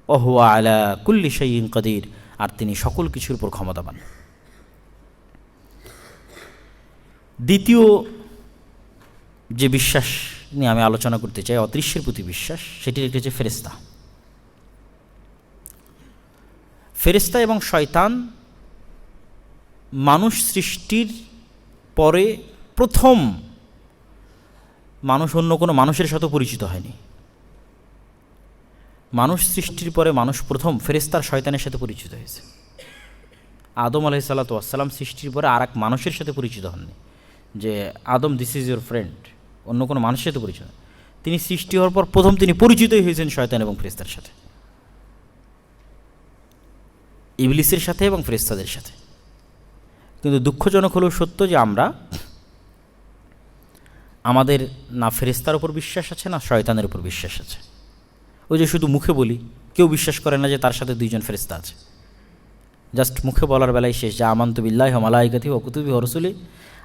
ওহুয়া আলা কুল্লি শাইইন কাদির, আর তিনি সকল কিছুর উপর ক্ষমতাবান। দ্বিতীয় যে বিশ্বাস নিয়ে আমি আলোচনা করতে চাই, অদৃশ্যের প্রতি বিশ্বাস, সেটি রেখেছে ফেরেশতা। ফেরেশতা এবং শয়তান মানুষ সৃষ্টির পরে প্রথম মানুষ, অন্য কোনো মানুষের সাথে পরিচিত হয়নি। মানুষ সৃষ্টির পরে মানুষ প্রথম ফেরেশতার শয়তানের সাথে পরিচিত হয়েছে। আদম আলাইহিসসালাতু ওয়াসসালাম সৃষ্টির পরে আর এক মানুষের সাথে পরিচিত হননি যে আদম দিস ইজ ইউর ফ্রেন্ড, অন্য কোনো মানুষের সাথে পরিচিত। তিনি সৃষ্টি হওয়ার পর প্রথম তিনি পরিচিতই হয়েছেন শয়তান এবং ফেরেশতার সাথে, ইবলিসের সাথে এবং ফেরেশতাদের সাথে। কিন্তু দুঃখজনক হলেও সত্য যে আমরা, আমাদের না ফেরেশতার উপর বিশ্বাস আছে, না শয়তানের উপর বিশ্বাস আছে। ওই যে শুধু মুখে বলি, কেউ বিশ্বাস করে না যে তার সাথে দুইজন ফেরেশতা আছে। জাস্ট মুখে বলার বেলায় শেষ, যা আমানতু বিল্লাহি ওয়া মালাইকাতিহি ওয়া কুতুবিহি ওয়া রুসুলিহি,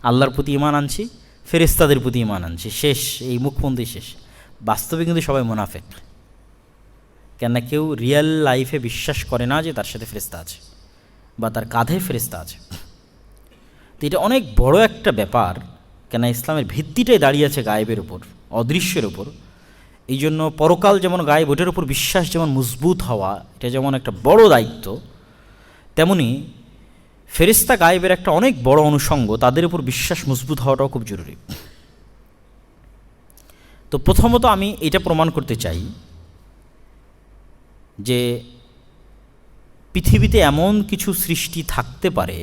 আল্লাহর প্রতি ঈমান আনছি, ফেরেশতাদের প্রতি ঈমান আনছি, শেষ। এই মুখবন্দি শেষ। বাস্তবে কিন্তু সবাই মুনাফিক, কেননা কেউ রিয়েল লাইফে বিশ্বাস করে না যে তার সাথে ফেরেশতা আছে বা তার কাঁধে ফেরেশতা আছে। তো এটা অনেক বড় একটা ব্যাপার, কেন ইসলামের ভিত্তিটাই দাঁড়িয়ে আছে গায়েবের উপর, অদৃশ্যের উপর। এই জন্য পরকাল যেমন গায়েব, ওটার উপর বিশ্বাস যেমন মজবুত হওয়া, এটা যেমন একটা বড় দায়িত্ব, তেমনি ফেরেশতা গায়েবের একটা অনেক বড় অনুষঙ্গ, তাদের উপর বিশ্বাস মজবুত হওয়াটাও খুব জরুরি। তো প্রথমত আমি এটা প্রমাণ করতে চাই যে পৃথিবীতে এমন কিছু সৃষ্টি থাকতে পারে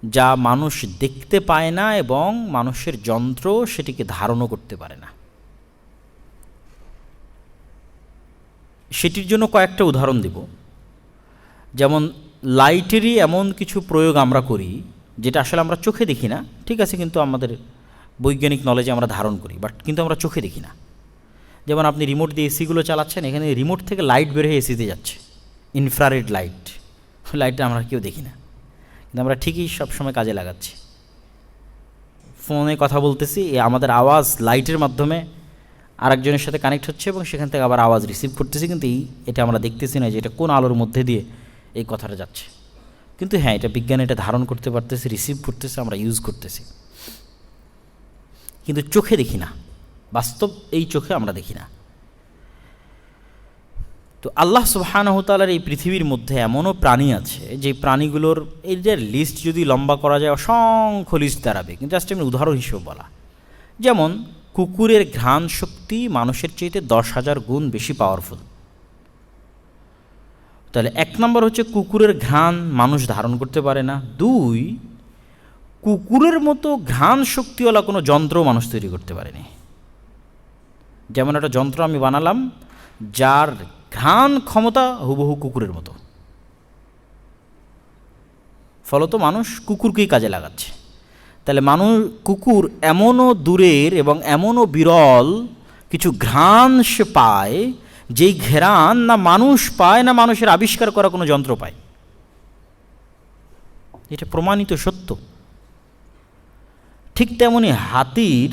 যা মানুষ দেখতে পায় না এবং মানুষের যন্ত্র সেটিকে ধারণও করতে পারে না। সেটির জন্য কয়েকটা উদাহরণ দেব। যেমন লাইটেরই এমন কিছু প্রয়োগ আমরা করি যেটা আসলে আমরা চোখে দেখি না, ঠিক আছে, কিন্তু আমাদের বৈজ্ঞানিক নলেজে আমরা ধারণ করি, বাট কিন্তু আমরা চোখে দেখি না। যেমন আপনি রিমোট দিয়ে এসিগুলো চালাচ্ছেন, এখানে রিমোট থেকে লাইট বের হয়ে এসিতে যাচ্ছে, ইনফ্রারেড লাইট। লাইটটা আমরা কেউ দেখি না, কিন্তু আমরা ঠিকই সবসময় কাজে লাগাচ্ছি। ফোনে কথা বলতেছি, আমাদের আওয়াজ লাইটের মাধ্যমে আরেকজনের সাথে কানেক্ট হচ্ছে এবং সেখান থেকে আবার আওয়াজ রিসিভ করতেছি, কিন্তু এটা আমরা দেখতেছি না যে এটা কোন আলোর মধ্যে দিয়ে এই কথাটা যাচ্ছে। কিন্তু হ্যাঁ, এটা বিজ্ঞান এটা ধারণ করতে পারতেছে, রিসিভ করতেছে, আমরা ইউজ করতেছি, কিন্তু চোখে দেখি না। বাস্তব এই চোখে আমরা দেখি না। তো আল্লাহ সুবহানাহু ওয়া তাআলার এই পৃথিবীর মধ্যে এমনও প্রাণী আছে যে প্রাণীগুলোর এই যে লিস্ট যদি লম্বা করা যায় অসংখ্য লিস্ট দাঁড়াবে, কিন্তু জাস্ট আমি উদাহরণ হিসেবে বলা। যেমন কুকুরের ঘ্রাণ শক্তি মানুষের চাইতে 10,000 গুণ বেশি পাওয়ারফুল। তাহলে 1 নম্বর হচ্ছে কুকুরের ঘ্রাণ মানুষ ধারণ করতে পারে না। 2, কুকুরের মতো ঘ্রাণ শক্তিওয়ালা কোনো যন্ত্র মানুষ তৈরি করতে পারেনি। যেমন একটা যন্ত্র আমি বানালাম যার ঘ্রাণ ক্ষমতা হুবহু কুকুরের মতো, ফলত মানুষ কুকুরকেই কাজে লাগাচ্ছে। তাহলে কুকুর এমনও দূরের এবং এমনও বিরল কিছু ঘ্রাণ সে পায়, যেই ঘ্রাণ না মানুষ পায় না মানুষের আবিষ্কার করা কোনো যন্ত্র পায়। এটা প্রমাণিত সত্য। ঠিক তেমনি হাতির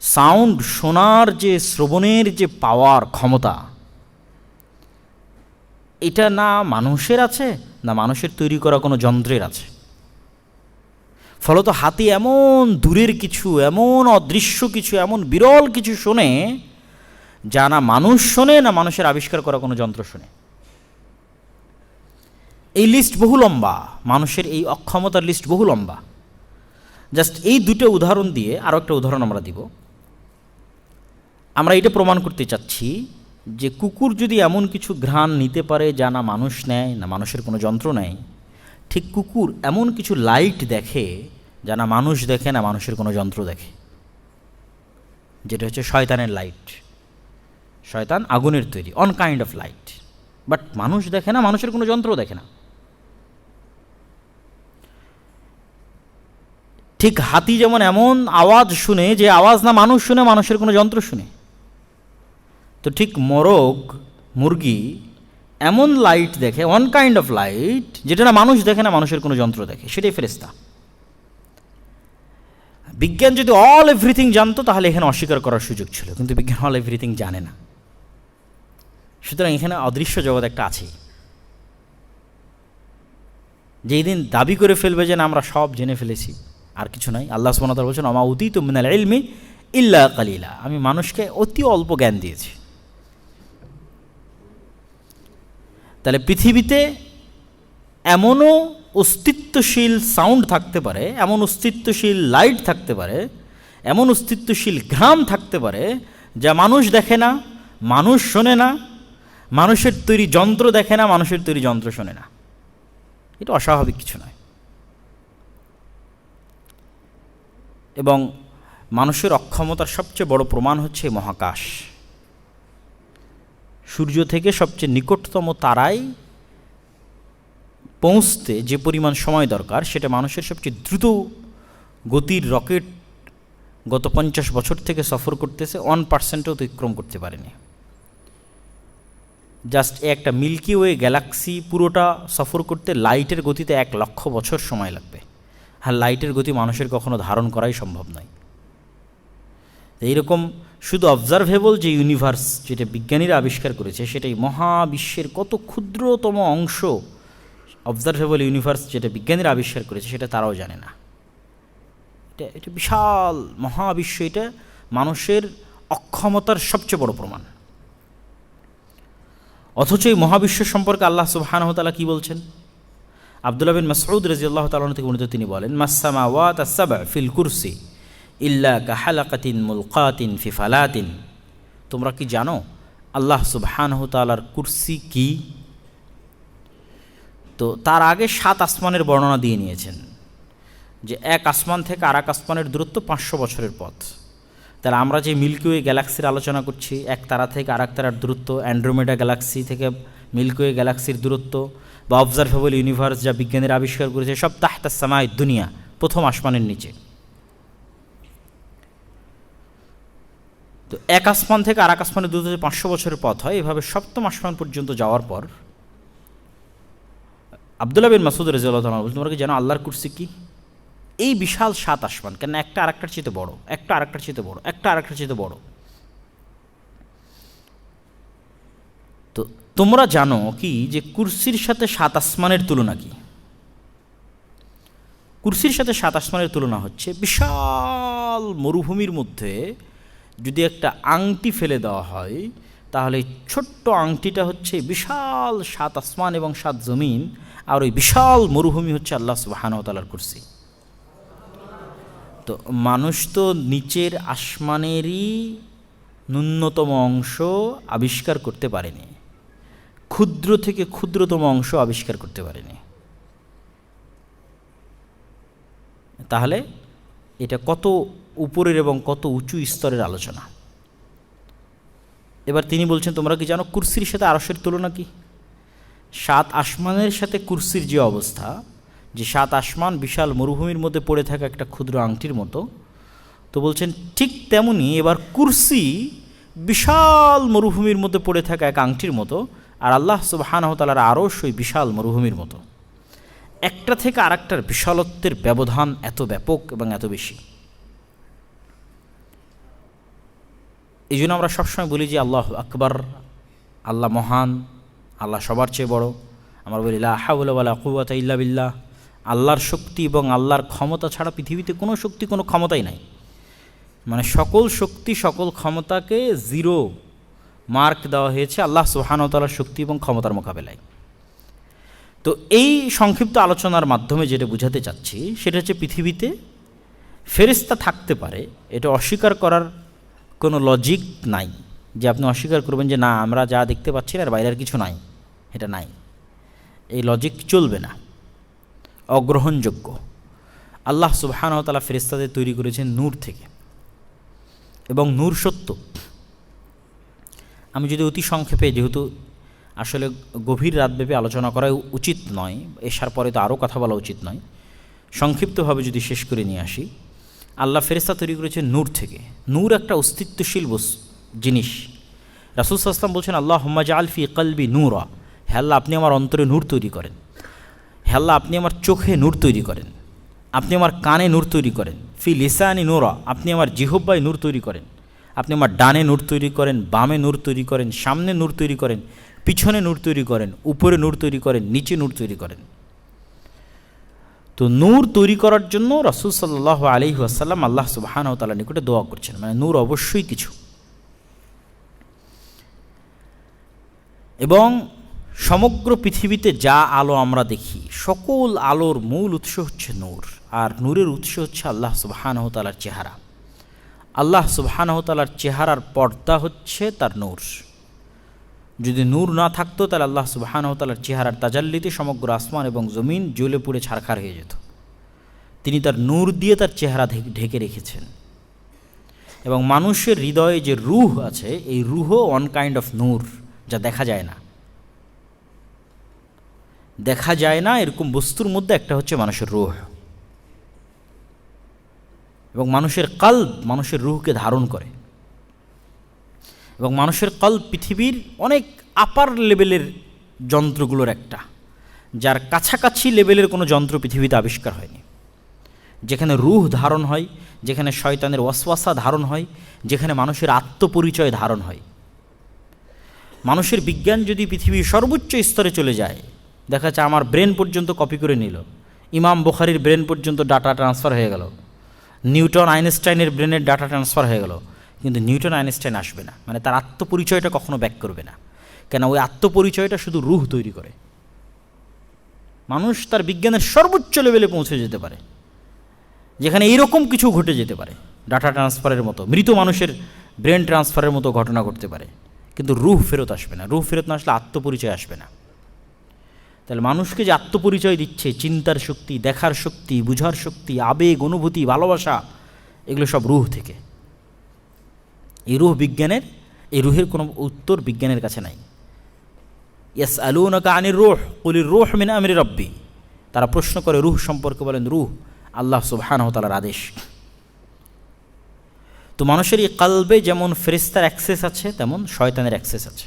সাউন্ড শোনার যে শ্রবণের যে পাওয়ার ক্ষমতা, এটা না মানুষের আছে না মানুষের তৈরি করা কোনো যন্ত্রের আছে। ফলত হাতি এমন দূরের কিছু, এমন অদৃশ্য কিছু, এমন বিরল কিছু শোনে যা না মানুষ শোনে না মানুষের আবিষ্কার করা কোনো যন্ত্র শোনে। এই লিস্ট বহু লম্বা, মানুষের এই অক্ষমতার লিস্ট বহু লম্বা। জাস্ট এই দুটো উদাহরণ দিয়ে আরও একটা উদাহরণ আমরা দিব। আমরা এটা প্রমাণ করতে চাচ্ছি যে কুকুর যদি এমন কিছু ঘ্রাণ নিতে পারে যা না মানুষ নেয়, না মানুষের কোনো যন্ত্র নেয়, ঠিক কুকুর এমন কিছু লাইট দেখে যা না মানুষ দেখে, না মানুষের কোনো যন্ত্র দেখে, যেটা হচ্ছে শয়তানের লাইট। শয়তান আগুনের তৈরি, on kind of light, but মানুষ দেখে না, মানুষের কোনো যন্ত্র দেখে না। ঠিক হাতি যেমন এমন আওয়াজ শুনে যে আওয়াজ না মানুষ শুনে, মানুষের কোনো যন্ত্র শুনে, তো ঠিক মুরগি এমন লাইট দেখে, অন কাইন্ড অফ লাইট, যেটা না মানুষ দেখে না, মানুষের কোনো যন্ত্র দেখে, সেটাই ফেরেশতা। বিজ্ঞান যদি অল এভরিথিং জানতো তাহলে এখানে অস্বীকার করার সুযোগ ছিল, কিন্তু বিজ্ঞান অল এভরিথিং জানে না। সুতরাং এখানে অদৃশ্য জগৎ একটা আছেই, যেই দিন দাবি করে ফেলবে যে না আমরা সব জেনে ফেলেছি, আর কিছু নাই। আল্লাহ সুবহানাহু ওয়া তাআলা বলছেন, ওমা উতীতু মিনাল ইলমি ইল্লা কালিলা, আমি মানুষকে অতি অল্প জ্ঞান দিয়েছি। তাহলে পৃথিবীতে এমনও অস্তিত্বশীল সাউন্ড থাকতে পারে, এমন অস্তিত্বশীল লাইট থাকতে পারে, এমন অস্তিত্বশীল ঘ্রাণ থাকতে পারে যা মানুষ দেখে না, মানুষ শোনে না, মানুষের তৈরি যন্ত্র দেখে না, মানুষের তৈরি যন্ত্র শোনে না। এটা অস্বাভাবিক কিছু নয়। এবং মানুষের অক্ষমতার সবচেয়ে বড় প্রমাণ হচ্ছে মহাকাশ। সূর্য থেকে সবচেয়ে নিকটতম তারায় পৌঁছতে যে পরিমাণ সময় দরকার, সেটা মানুষের সবচেয়ে দ্রুত গতির রকেট গত 50 বছর থেকে সফর করতেছে, 1%ও অতিক্রম করতে পারেনি। জাস্ট একটা মিল্কি ওয়ে গ্যালাক্সি পুরোটা সফর করতে লাইটের গতিতে 1 লক্ষ বছর সময় লাগবে। হ্যাঁ, লাইটের গতি মানুষের কখনো ধারণ করাই সম্ভব নয়। এইরকম শুধু অবজারভেবল যে ইউনিভার্স, যেটা বিজ্ঞানীরা আবিষ্কার করেছে, সেটাই মহাবিশ্বের কত ক্ষুদ্রতম অংশ। অবজারভেবল ইউনিভার্স যেটা বিজ্ঞানীরা আবিষ্কার করেছে, সেটা তারাও জানে না। এটা বিশাল মহাবিশ্ব, এটা মানুষের অক্ষমতার সবচেয়ে বড় প্রমাণ। অথচ এই মহাবিশ্ব সম্পর্কে আল্লাহ সুবহানাহু ওয়া তাআলা কি বলছেন? আব্দুল্লাহ বিন মাসউদ রাদিয়াল্লাহু তাআলা থেকে বর্ণিত, তিনি বলেন, মাস-সামাওয়াতু আস-সাব'উ ফিল কুরসি ইল্লা কাহালাকাতিন মুলকাতিন ফি ফালাতিন। তোমরা কি জানো আল্লাহ সুবহানাহু ওয়া তাআলার কুরসি কি? তো তার আগে 7 আসমানের বর্ণনা দিয়ে নিয়েছেন, যে এক আসমান থেকে আর এক আসমানের দূরত্ব 500 বছরের পথ। তাহলে আমরা যে মিল্কি ওয়ে গ্যালাক্সির আলোচনা করছি, এক তারা থেকে আর এক তারার দূরত্ব, অ্যান্ড্রোমেডা গ্যালাক্সি থেকে মিল্কি ওয়ে গ্যালাক্সির দূরত্ব, বা অবজারভেবল ইউনিভার্স যা বিজ্ঞানীরা আবিষ্কার করেছে, সব তাহতা সামাই দুনিয়া, প্রথম আসমানের নিচে। তো এক আসমান থেকে আর এক আসমানের দূরত্ব 500 বছরের পথ হয়, এভাবে সপ্তম আসমান পর্যন্ত যাওয়ার পর আব্দুল্লাহ বিন মাসউদ রাদিয়াল্লাহু তাআলা বলেন, তোমরা কি জানো আল্লাহর কুরসি কি? এই বিশাল 7 আসমান, কেন একটা আরেকটার চেয়ে বড়, একটা আরেকটার চেয়ে বড়, একটা আরেকটার চেয়ে বড়। তো তোমরা জানো কি যে কুরসির সাথে 7 আসমানের তুলনা কি? কুরসির সাথে 7 আসমানের তুলনা হচ্ছে বিশাল মরুভূমির মধ্যে যদি একটা আংটি ফেলে দেওয়া হয়, তাহলে ছোট্ট আংটিটা হচ্ছে বিশাল 7 আসমান এবং 7 জমিন, আর ওই বিশাল মরুভূমি হচ্ছে আল্লাহ সুবহানাহু ওয়া তাআলার কুরসি। তো মানুষ তো নিচের আসমানেরই ন্যূনতম অংশ আবিষ্কার করতে পারেনি, ক্ষুদ্র থেকে ক্ষুদ্রতম অংশ আবিষ্কার করতে পারেনি। তাহলে এটা কত উপরের এবং কত উঁচু স্তরের আলোচনা। এবার তিনি বলছেন, তোমরা কি জানো কুরসির সাথে আরশের তুলনা কি? 7 আসমানের সাথে কুরসির যে অবস্থা, যে 7 আসমান বিশাল মরুভূমির মধ্যে পড়ে থাকা একটা ক্ষুদ্র আংটির মতো, তো বলছেন ঠিক তেমনি এবার কুরসি বিশাল মরুভূমির মধ্যে পড়ে থাকা এক আংটির মতো, আর আল্লাহ সুবহানাহু ওয়া তাআলার আরশ ওই বিশাল মরুভূমির মতো। একটা থেকে আরেকটার বিশালত্বের ব্যবধান এত ব্যাপক এবং এত বেশি। এই জন্য আমরা সবসময় বলি যে আল্লাহু আকবার, আল্লাহ মহান, আল্লাহ সবার চেয়ে বড়। আমরা বলি লা হাওলা ওয়ালা কুওয়াতা ইল্লা বিল্লাহ। আল্লাহর শক্তি এবং আল্লাহর ক্ষমতা ছাড়া পৃথিবীতে কোনো শক্তি, কোনো ক্ষমতাই নাই। মানে সকল শক্তি, সকল ক্ষমতাকে 0 মার্ক দেওয়া হয়েছে আল্লাহ সুবহানাহু ওয়া তাআলার শক্তি এবং ক্ষমতার মোকাবেলায়। তো এই সংক্ষিপ্ত আলোচনার মাধ্যমে যেটা বোঝাতে চাচ্ছি, সেটা হচ্ছে পৃথিবীতে ফেরেশতা থাকতে পারে, এটা অস্বীকার করার কোনো লজিক নাই। যে আপনি অস্বীকার করবেন যে না আমরা যা দেখতে পাচ্ছি আর বাইরের কিছু নাই, এটা নাই, এই লজিক চলবে না, অগ্রহণযোগ্য। আল্লাহ সুবহানাহু ওয়া তাআলা ফেরেশতাদের তৈরি করেছেন নূর থেকে, এবং নূর সত্য। আমি যদি অতি সংক্ষেপে, যেহেতু আসলে গভীর রাতব্যাপী আলোচনা করা উচিত নয়, এসার পরে তো আরও কথা বলা উচিত নয়, সংক্ষিপ্তভাবে যদি শেষ করে নিয়ে আসি, আল্লাহ ফেরেশতা তৈরি করেছেন নূর থেকে। নূর একটা অস্তিত্বশীল জিনিস। রাসূল সাল্লাল্লাহু আলাইহি ওয়াসাল্লাম বলছেন, আল্লাহুম্মা জাআল ফি কলবি নূরা, হে আল্লাহ আপনি আমার অন্তরে নূর তৈরি করেন, হে আল্লাহ আপনি আমার চোখে নূর তৈরি করেন, আপনি আমার কানে নূর তৈরি করেন, ফি লিসানি নূরা, আপনি আমার জিহ্বায় নূর তৈরি করেন, আপনি আমার ডানে নূর তৈরি করেন, বামে নূর তৈরি করেন, সামনে নূর তৈরি করেন, পিছনে নূর তৈরি করেন, উপরে নূর তৈরি করেন, নিচে নূর তৈরি করেন। তো নূর তৈরি করার জন্য রাসূল সাল্লাল্লাহু আলাইহি ওয়াসাল্লাম আল্লাহ সুবহানাহু ওয়া তাআলার নিকটে দোয়া করছেন। মানে নূর অবশ্যই কিছু। এবং সমগ্র পৃথিবীতে যা আলো আমরা দেখি, সকল আলোর মূল উৎস হচ্ছে নূর, আর নূরের উৎস হচ্ছে আল্লাহ সুবহানাহু ওয়া তাআলার চেহারা। আল্লাহ সুবহানাহু ওয়া তাআলার চেহারার পর্দা হচ্ছে তার নূর। যদি নূর না থাকতো তাহলে আল্লাহ সুবহানাহু ওয়া তাআলার চেহারার তাজাল্লিতে সমগ্র আসমান এবং জমিন জ্বলে পুড়ে ছারখার হয়ে যেত। তিনি তার নূর দিয়ে তার চেহারা ঢেকে রেখেছেন। এবং মানুষের হৃদয়ে যে রূহ আছে, এই রূহও ওয়ান কাইন্ড অফ নূর, যা দেখা যায় না। দেখা যায় না এরকম বস্তুর মধ্যে একটা হচ্ছে মানুষের রূহ। এবং মানুষের কলব মানুষের রূহকে ধারণ করে। এবং মানুষের কলব পৃথিবীর অনেক আপার লেভেলের যন্ত্রগুলোর একটা, যার কাছাকাছি লেভেলের কোনো যন্ত্র পৃথিবীতে আবিষ্কার হয়নি। যেখানে রূহ ধারণ হয়, যেখানে শয়তানের ওয়াসওয়াসা ধারণ হয়, যেখানে মানুষের আত্মপরিচয় ধারণ হয়। মানুষের বিজ্ঞান যদি পৃথিবীর সর্বোচ্চ স্তরে চলে যায়, দেখা যাচ্ছে আমার ব্রেন পর্যন্ত কপি করে নিল, ইমাম বুখারীর ব্রেন পর্যন্ত ডাটা ট্রান্সফার হয়ে গেল, নিউটন আইনস্টাইনের ব্রেনের ডাটা ট্রান্সফার হয়ে গেল, কিন্তু নিউটন আইনস্টাইন আসবে না। মানে তার আত্মপরিচয়টা কখনো ব্যাক করবে না, কেন ওই আত্মপরিচয়টা শুধু রূহ তৈরি করে। মানুষ তার বিজ্ঞানের সর্বোচ্চ লেভেলে পৌঁছে যেতে পারে, যেখানে এইরকম কিছু ঘটে যেতে পারে, ডাটা ট্রান্সফারের মতো, মৃত মানুষের ব্রেন ট্রান্সফারের মতো ঘটনা ঘটতে পারে, কিন্তু রূহ ফেরত আসবে না। রূহ ফেরত না আসলে আত্মপরিচয় আসবে না। তাহলে মানুষকে যে আত্মপরিচয় দিচ্ছে, চিন্তার শক্তি, দেখার শক্তি, বুঝার শক্তি, আবেগ, অনুভূতি, ভালোবাসা, এগুলো সব রূহ থেকে। এই রূহ বিজ্ঞানের, এই রূহের কোনো উত্তর বিজ্ঞানের কাছে নাই। ইয়াসআলুনাকা আনির রূহ কুলির রূহ মিন আমরি রাব্বি, তারা প্রশ্ন করে রূহ সম্পর্কে, বলেন রূহ আল্লাহ সুবহানাহু ওয়া তাআলার আদেশ। তো মানুষের এই কলবে যেমন ফেরেশতার অ্যাক্সেস আছে, তেমন শয়তানের অ্যাক্সেস আছে।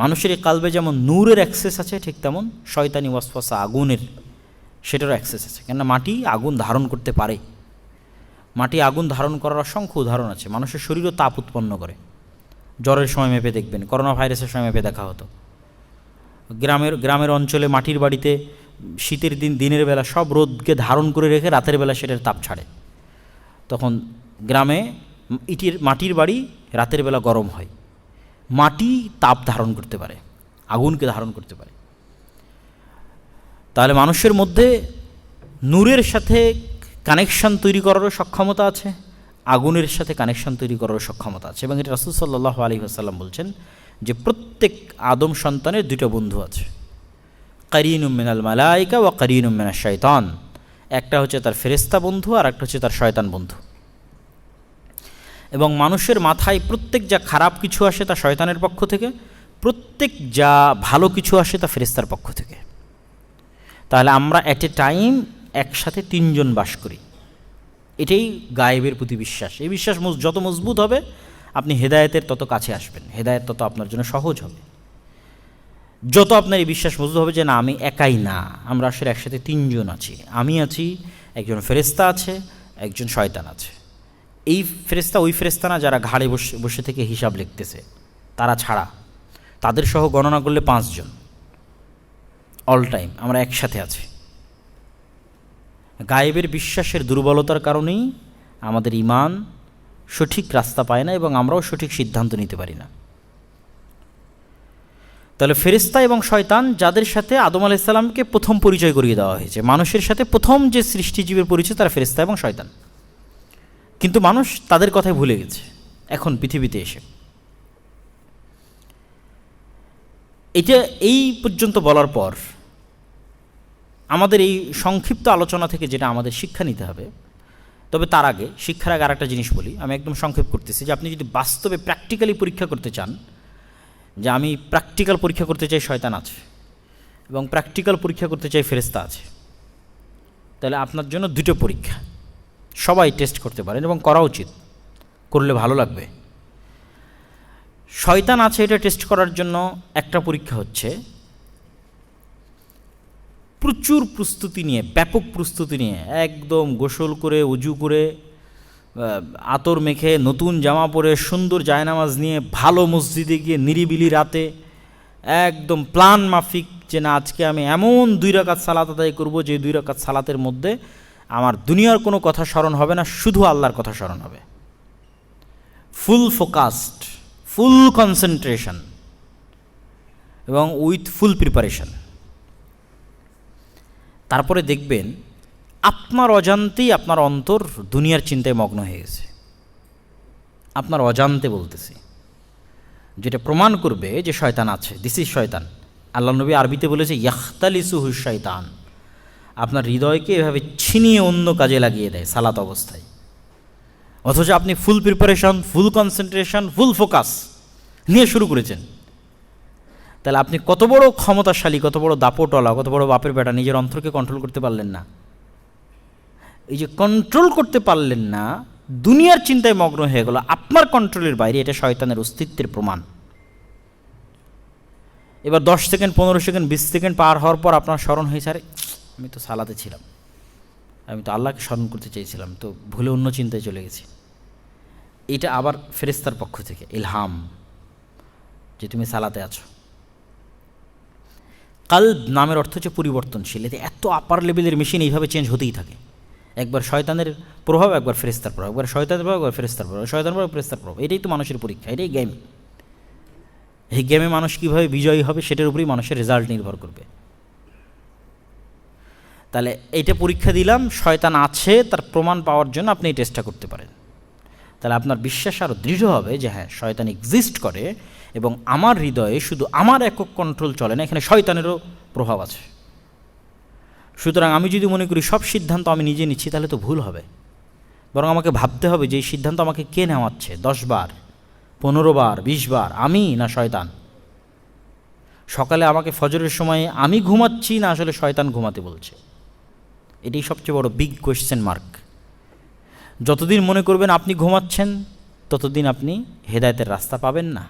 মানুষের এই কলবে যেমন নূরের অ্যাক্সেস আছে, ঠিক তেমন শয়তানি ওয়াসওয়াসা, আগুনের, সেটারও অ্যাক্সেস আছে। কেননা মাটি আগুন ধারণ করতে পারে। মাটি আগুন ধারণ করার অসংখ্য উদাহরণ আছে। মানুষের শরীরও তাপ উৎপন্ন করে। জ্বরের সময় মেপে দেখবেন, করোনা ভাইরাসের সময় মেপে দেখা হতো। গ্রামের অঞ্চলে মাটির বাড়িতে শীতের দিনের বেলা সব রোদকে ধারণ করে রেখে রাতের বেলা সেটার তাপ ছাড়ে। তখন গ্রামে মাটির বাড়ি রাতের বেলা গরম হয়। মাটি তাপ ধারণ করতে পারে, আগুনকে ধারণ করতে পারে। তাহলে মানুষের মধ্যে নূরের সাথে কানেকশান তৈরি করারও সক্ষমতা আছে, আগুনের সাথে কানেকশান তৈরি করারও সক্ষমতা আছে। এবং এটা রাসূল সাল্লাল্লাহু আলাইহি ওয়াসাল্লাম বলছেন যে প্রত্যেক আদম সন্তানের দুটো বন্ধু আছে, কারিনুম মিনাল মালাইকা ওয়া কারিনুম মিনাশ শাইতান। একটা হচ্ছে তার ফেরেশতা বন্ধু, আর একটা হচ্ছে তার শয়তান বন্ধু। এবং মানুষের মাথায় প্রত্যেক যা খারাপ কিছু আসে তা শয়তানের পক্ষ থেকে, প্রত্যেক যা ভালো কিছু আসে তা ফেরেশতার পক্ষ থেকে। তাহলে আমরা অ্যাট এ টাইম একসাথে তিনজন বাস করি। এটাই গায়েবের প্রতি বিশ্বাস। এই বিশ্বাস যত মজবুত হবে, আপনি হেদায়েতের তত কাছে আসবেন, হেদায়েত তত আপনার জন্য সহজ হবে। যত আপনার এই বিশ্বাস মজবুত হবে যে না আমি একাই না, আমরা আসলে একসাথে তিনজন আছি, আমি আছি, একজন ফেরেশতা আছে, একজন শয়তান আছে। এই ফেরেশতা ওই ফেরেশতা না যারা ঘাড়ে বসে থেকে হিসাব লিখতেছে, তারা ছাড়া, তাদের সহ গণনা করলে 5 জন অল টাইম আমরা একসাথে আছি। গায়েবের বিশ্বাসের দুর্বলতার কারণেই আমাদের ঈমান সঠিক রাস্তা পায় না এবং আমরাও সঠিক সিদ্ধান্ত নিতে পারি না। তাহলে ফেরেশতা এবং শয়তান, যাদের সাথে আদম আলাইহিস সালামকে প্রথম পরিচয় করিয়ে দেওয়া হয়েছে, মানুষের সাথে প্রথম যে সৃষ্টিজীবের পরিচয় তারা ফেরেশতা এবং শয়তান। কিন্তু মানুষ তাদের কথাই ভুলে গেছে এখন পৃথিবীতে এসে। এটা এই পর্যন্ত বলার পর আমাদের এই সংক্ষিপ্ত আলোচনা থেকে যেটা আমাদের শিক্ষা নিতে হবে, তবে তার আগে শিক্ষার আগে আরেকটা জিনিস বলি, আমি একদম সংক্ষেপ করতেছি, যে আপনি যদি বাস্তবে প্র্যাকটিক্যালি পরীক্ষা করতে চান, যে আমি প্র্যাকটিক্যাল পরীক্ষা করতে চাই শয়তান আছে এবং প্র্যাকটিক্যাল পরীক্ষা করতে চাই ফেরেশতা আছে, তাহলে আপনার জন্য দুটো পরীক্ষা সবাই টেস্ট করতে পারেন এবং করা উচিত, করলে ভালো লাগবে। শয়তান আছে এটা টেস্ট করার জন্য একটা পরীক্ষা হচ্ছে প্রচুর প্রস্তুতি নিয়ে, ব্যাপক প্রস্তুতি নিয়ে, একদম গোসল করে উজু করে আতর মেখে নতুন জামা পরে সুন্দর জায়নামাজ নিয়ে ভালো মসজিদে গিয়ে নিরিবিলি রাতে একদম প্ল্যান মাফিক, যে না আজকে আমি এমন 2 রাকাত সালাত আদায় করব যে 2 রাকাত সালাতের মধ্যে আমার দুনিয়ার কোনো কথা স্মরণ হবে না, শুধু আল্লাহর কথা স্মরণ হবে। ফুল ফোকাসড, ফুল কনসেন্ট্রেশন এবং উইথ ফুল প্রিপারেশন। তারপরে দেখবেন আপনার অজান্তেই আপনার অন্তর দুনিয়ার চিন্তায় মগ্ন হয়ে গেছে, আপনার অজান্তে বলতেছি, যেটা প্রমাণ করবে যে শয়তান আছে। দিস ইজ শয়তান। আল্লাহ নবী আরবিতে বলেছে ইয়াখতালিসুহু শয়তান, আপনার হৃদয়কে এভাবে ছিনিয়ে অন্য কাজে লাগিয়ে দেয় সালাত অবস্থায়, অথচ আপনি ফুল প্রিপারেশন, ফুল কনসেন্ট্রেশন, ফুল ফোকাস নিয়ে শুরু করেছেন। তাহলে আপনি কত বড় ক্ষমতাশালী, কত বড় দাপটওয়ালা, কত বড় বাপের বেটা, নিজের অন্তরকে কন্ট্রোল করতে পারলেন না। এই যে কন্ট্রোল করতে পারলেন না, দুনিয়ার চিন্তায় মগ্ন হয়ে গেল, আপনার কন্ট্রোলের বাইরে, এটা শয়তানের অস্তিত্বের প্রমাণ। এবার 10 সেকেন্ড, 15 সেকেন্ড, 20 সেকেন্ড পার হওয়ার পর আপনার স্মরণ হয়েছে, আরে আমি তো সালাতে ছিলাম, আমি তো আল্লাহকে স্মরণ করতে চেয়েছিলাম, তো ভুলে অন্য চিন্তায় চলে গেছি। এটা আবার ফেরেশতার পক্ষ থেকে ইলহাম, যে তুমি সালাতে আছো। কালব নামের অর্থ হচ্ছে পরিবর্তনশীল। এতে এত আপার লেভেলের মেশিন এইভাবে চেঞ্জ হতেই থাকে, একবার শয়তানের প্রভাব, একবার ফেরেশতার প্রভাব, একবার শয়তানের প্রভাব, একবার ফেরেশতার প্রভাব, শয়তানের প্রভাব, ফেরেশতার প্রভাব। এটাই তো মানুষের পরীক্ষা, এটাই গেম। এই গেমে মানুষ কীভাবে বিজয়ী হবে সেটার উপরেই মানুষের রেজাল্ট নির্ভর করবে। তাহলে এইটা পরীক্ষা দিলাম, শয়তান আছে তার প্রমাণ পাওয়ার জন্য আপনি এই টেস্টটা করতে পারেন। তাহলে আপনার বিশ্বাস আরও দৃঢ় হবে যে হ্যাঁ, শয়তান এক্সিস্ট করে এবং আমার হৃদয়ে শুধু আমার একক কন্ট্রোল চলে না, এখানে শয়তানেরও প্রভাব আছে। সুতরাং আমি যদি মনে করি সব সিদ্ধান্ত আমি নিজে নিচ্ছি, তাহলে তো ভুল হবে। বরং আমাকে ভাবতে হবে যে এই সিদ্ধান্ত আমাকে কে নেওয়াচ্ছে, 10 বার, 15 বার, 20 বার, আমি না শয়তান। সকালে আমাকে ফজরের সময় আমি ঘুমাচ্ছি না আসলে শয়তান ঘুমাতে বলছে, এটাই সবচেয়ে বড় বিগ কোয়েশ্চেন মার্ক। যতদিন মনে করবেন আপনি ঘুমাচ্ছেন, ততদিন আপনি হেদায়েতের রাস্তা পাবেন না।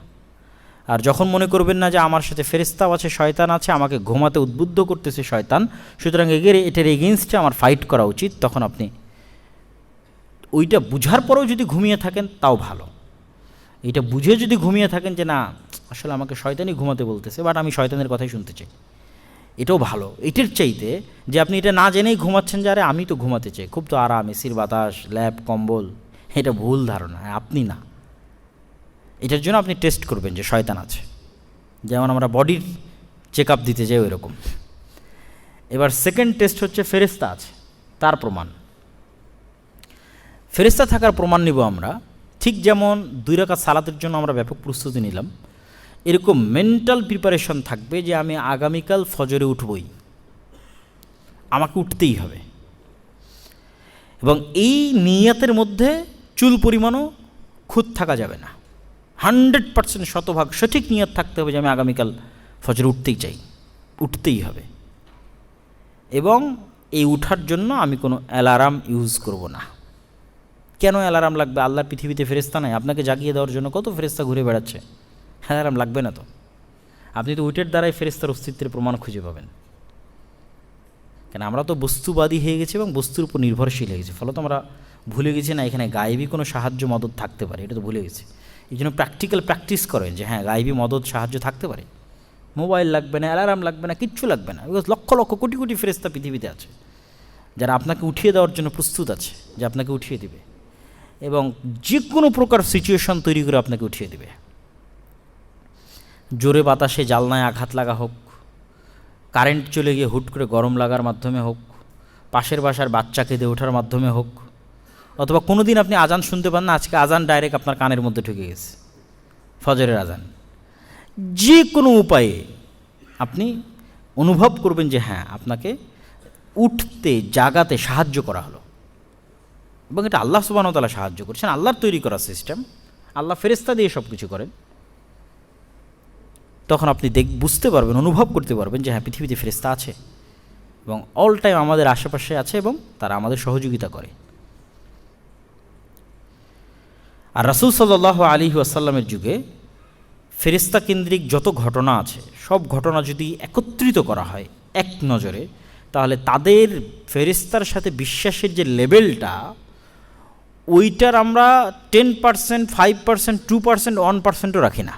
আর যখন মনে করবেন না যে আমার সাথে ফেরেশতাও আছে, শয়তান আছে, আমাকে ঘুমাতে উদ্বুদ্ধ করতেছে শয়তান, সুতরাং এটার এগেনস্টে আমার ফাইট করা উচিত, তখন আপনি ওইটা বুঝার পরেও যদি ঘুমিয়ে থাকেন তাও ভালো। এইটা বুঝে যদি ঘুমিয়ে থাকেন যে না আসলে আমাকে শয়তানই ঘুমাতে বলতেছে, বাট আমি শয়তানের কথাই শুনতে চাই, এটাও ভালো। এটার চাইতে যে আপনি এটা না জেনেই ঘুমাচ্ছেন, যে আরে আমি তো ঘুমাতে চাই, খুব তো আরাম, এসির বাতাস, ল্যাপ, কম্বল, এটা ভুল ধারণা, আপনি না। এটার জন্য আপনি টেস্ট করবেন যে শয়তান আছে, যেমন আমরা বডির চেক আপ দিতে যাই ওই রকম। এবার সেকেন্ড টেস্ট হচ্ছে ফেরেশতা আছে তার প্রমাণ। ফেরেশতা থাকার প্রমাণ নিব আমরা, ঠিক যেমন 2 রাকাত সালাতের জন্য আমরা ব্যাপক প্রস্তুতি নিলাম, এরকম মেন্টাল প্রিপারেশন থাকবে যে আমি আগামীকাল ফজরে উঠবই, আমাকে উঠতেই হবে। এবং এই নিয়াতের মধ্যে চুল পরিমাণও খুঁত থাকা যাবে না, 100% শতভাগ সঠিক নিয়ত থাকতে হবে যে আমি আগামীকাল ফজরে উঠতেই চাই, উঠতেই হবে। এবং এই উঠার জন্য আমি কোনো অ্যালার্ম ইউজ করব না। কেন অ্যালার্ম লাগবে? আল্লাহর পৃথিবীতে ফেরেশতা নাই আপনাকে জাগিয়ে দেওয়ার জন্য? কত ফেরেশতা ঘুরে বেড়াচ্ছে, অ্যালার্ম লাগবে না তো। আপনি তো উইটের দ্বারাই ফেরেশতার অস্তিত্বের প্রমাণ খুঁজে পাবেন। কেন আমরা তো বস্তুবাদী হয়ে গেছি এবং বস্তুর উপর নির্ভরশীল হয়ে গেছি, ফলত আমরা ভুলে গেছি না এখানে গায়েবী কোনো সাহায্য মদত থাকতে পারে, এটা তো ভুলে গেছি। এই জন্য প্র্যাকটিক্যাল প্র্যাকটিস করেন যে হ্যাঁ গায়েবী মদত সাহায্য থাকতে পারে। মোবাইল লাগবে না, অ্যালার্ম লাগবে না, কিচ্ছু লাগবে না, বিকজ লক্ষ লক্ষ কোটি কোটি ফেরেশতা পৃথিবীতে আছে যারা আপনাকে উঠিয়ে দেওয়ার জন্য প্রস্তুত আছে, যে আপনাকে উঠিয়ে দিবে এবং যে কোনো প্রকার সিচুয়েশন তৈরি করে আপনাকে উঠিয়ে দিবে। জোরে বাতাসে জালনায় আঘাত লাগা হোক, কারেন্ট চলে গিয়ে হুট করে গরম লাগার মাধ্যমে হোক, পাশের বাসার বাচ্চা কেঁদে ওঠার মাধ্যমে হোক, অথবা কোনো দিন আপনি আজান শুনতে পান না, আজকে আজান ডাইরেক্ট আপনার কানের মধ্যে ঢুকে গেছে, ফজরের আজান, যে কোনো উপায়ে আপনি অনুভব করবেন যে হ্যাঁ, আপনাকে উঠতে জাগাতে সাহায্য করা হলো, এবং এটা আল্লাহ সুবহানাহু ওয়া তাআলা সাহায্য করছেন, আল্লাহর তৈরি করা সিস্টেম, আল্লাহ ফেরেশতা দিয়ে সব কিছু করেন। তখন আপনি বুঝতে পারবেন, অনুভব করতে পারবেন যে হ্যাঁ, পৃথিবীতে ফেরেশতা আছে এবং অল টাইম আমাদের আশেপাশে আছে এবং তারা আমাদের সহযোগিতা করে। আর রাসূল সাল্লাল্লাহু আলাইহি ওয়াসাল্লামের যুগে ফেরেশতা কেন্দ্রিক যত ঘটনা আছে, সব ঘটনা যদি একত্রিত করা হয় এক নজরে, তাহলে তাদের ফেরেশতার সাথে বিশ্বাসের যে লেভেলটা, ওইটার আমরা 10%, 5%, 2%, 1%ও রাখি না।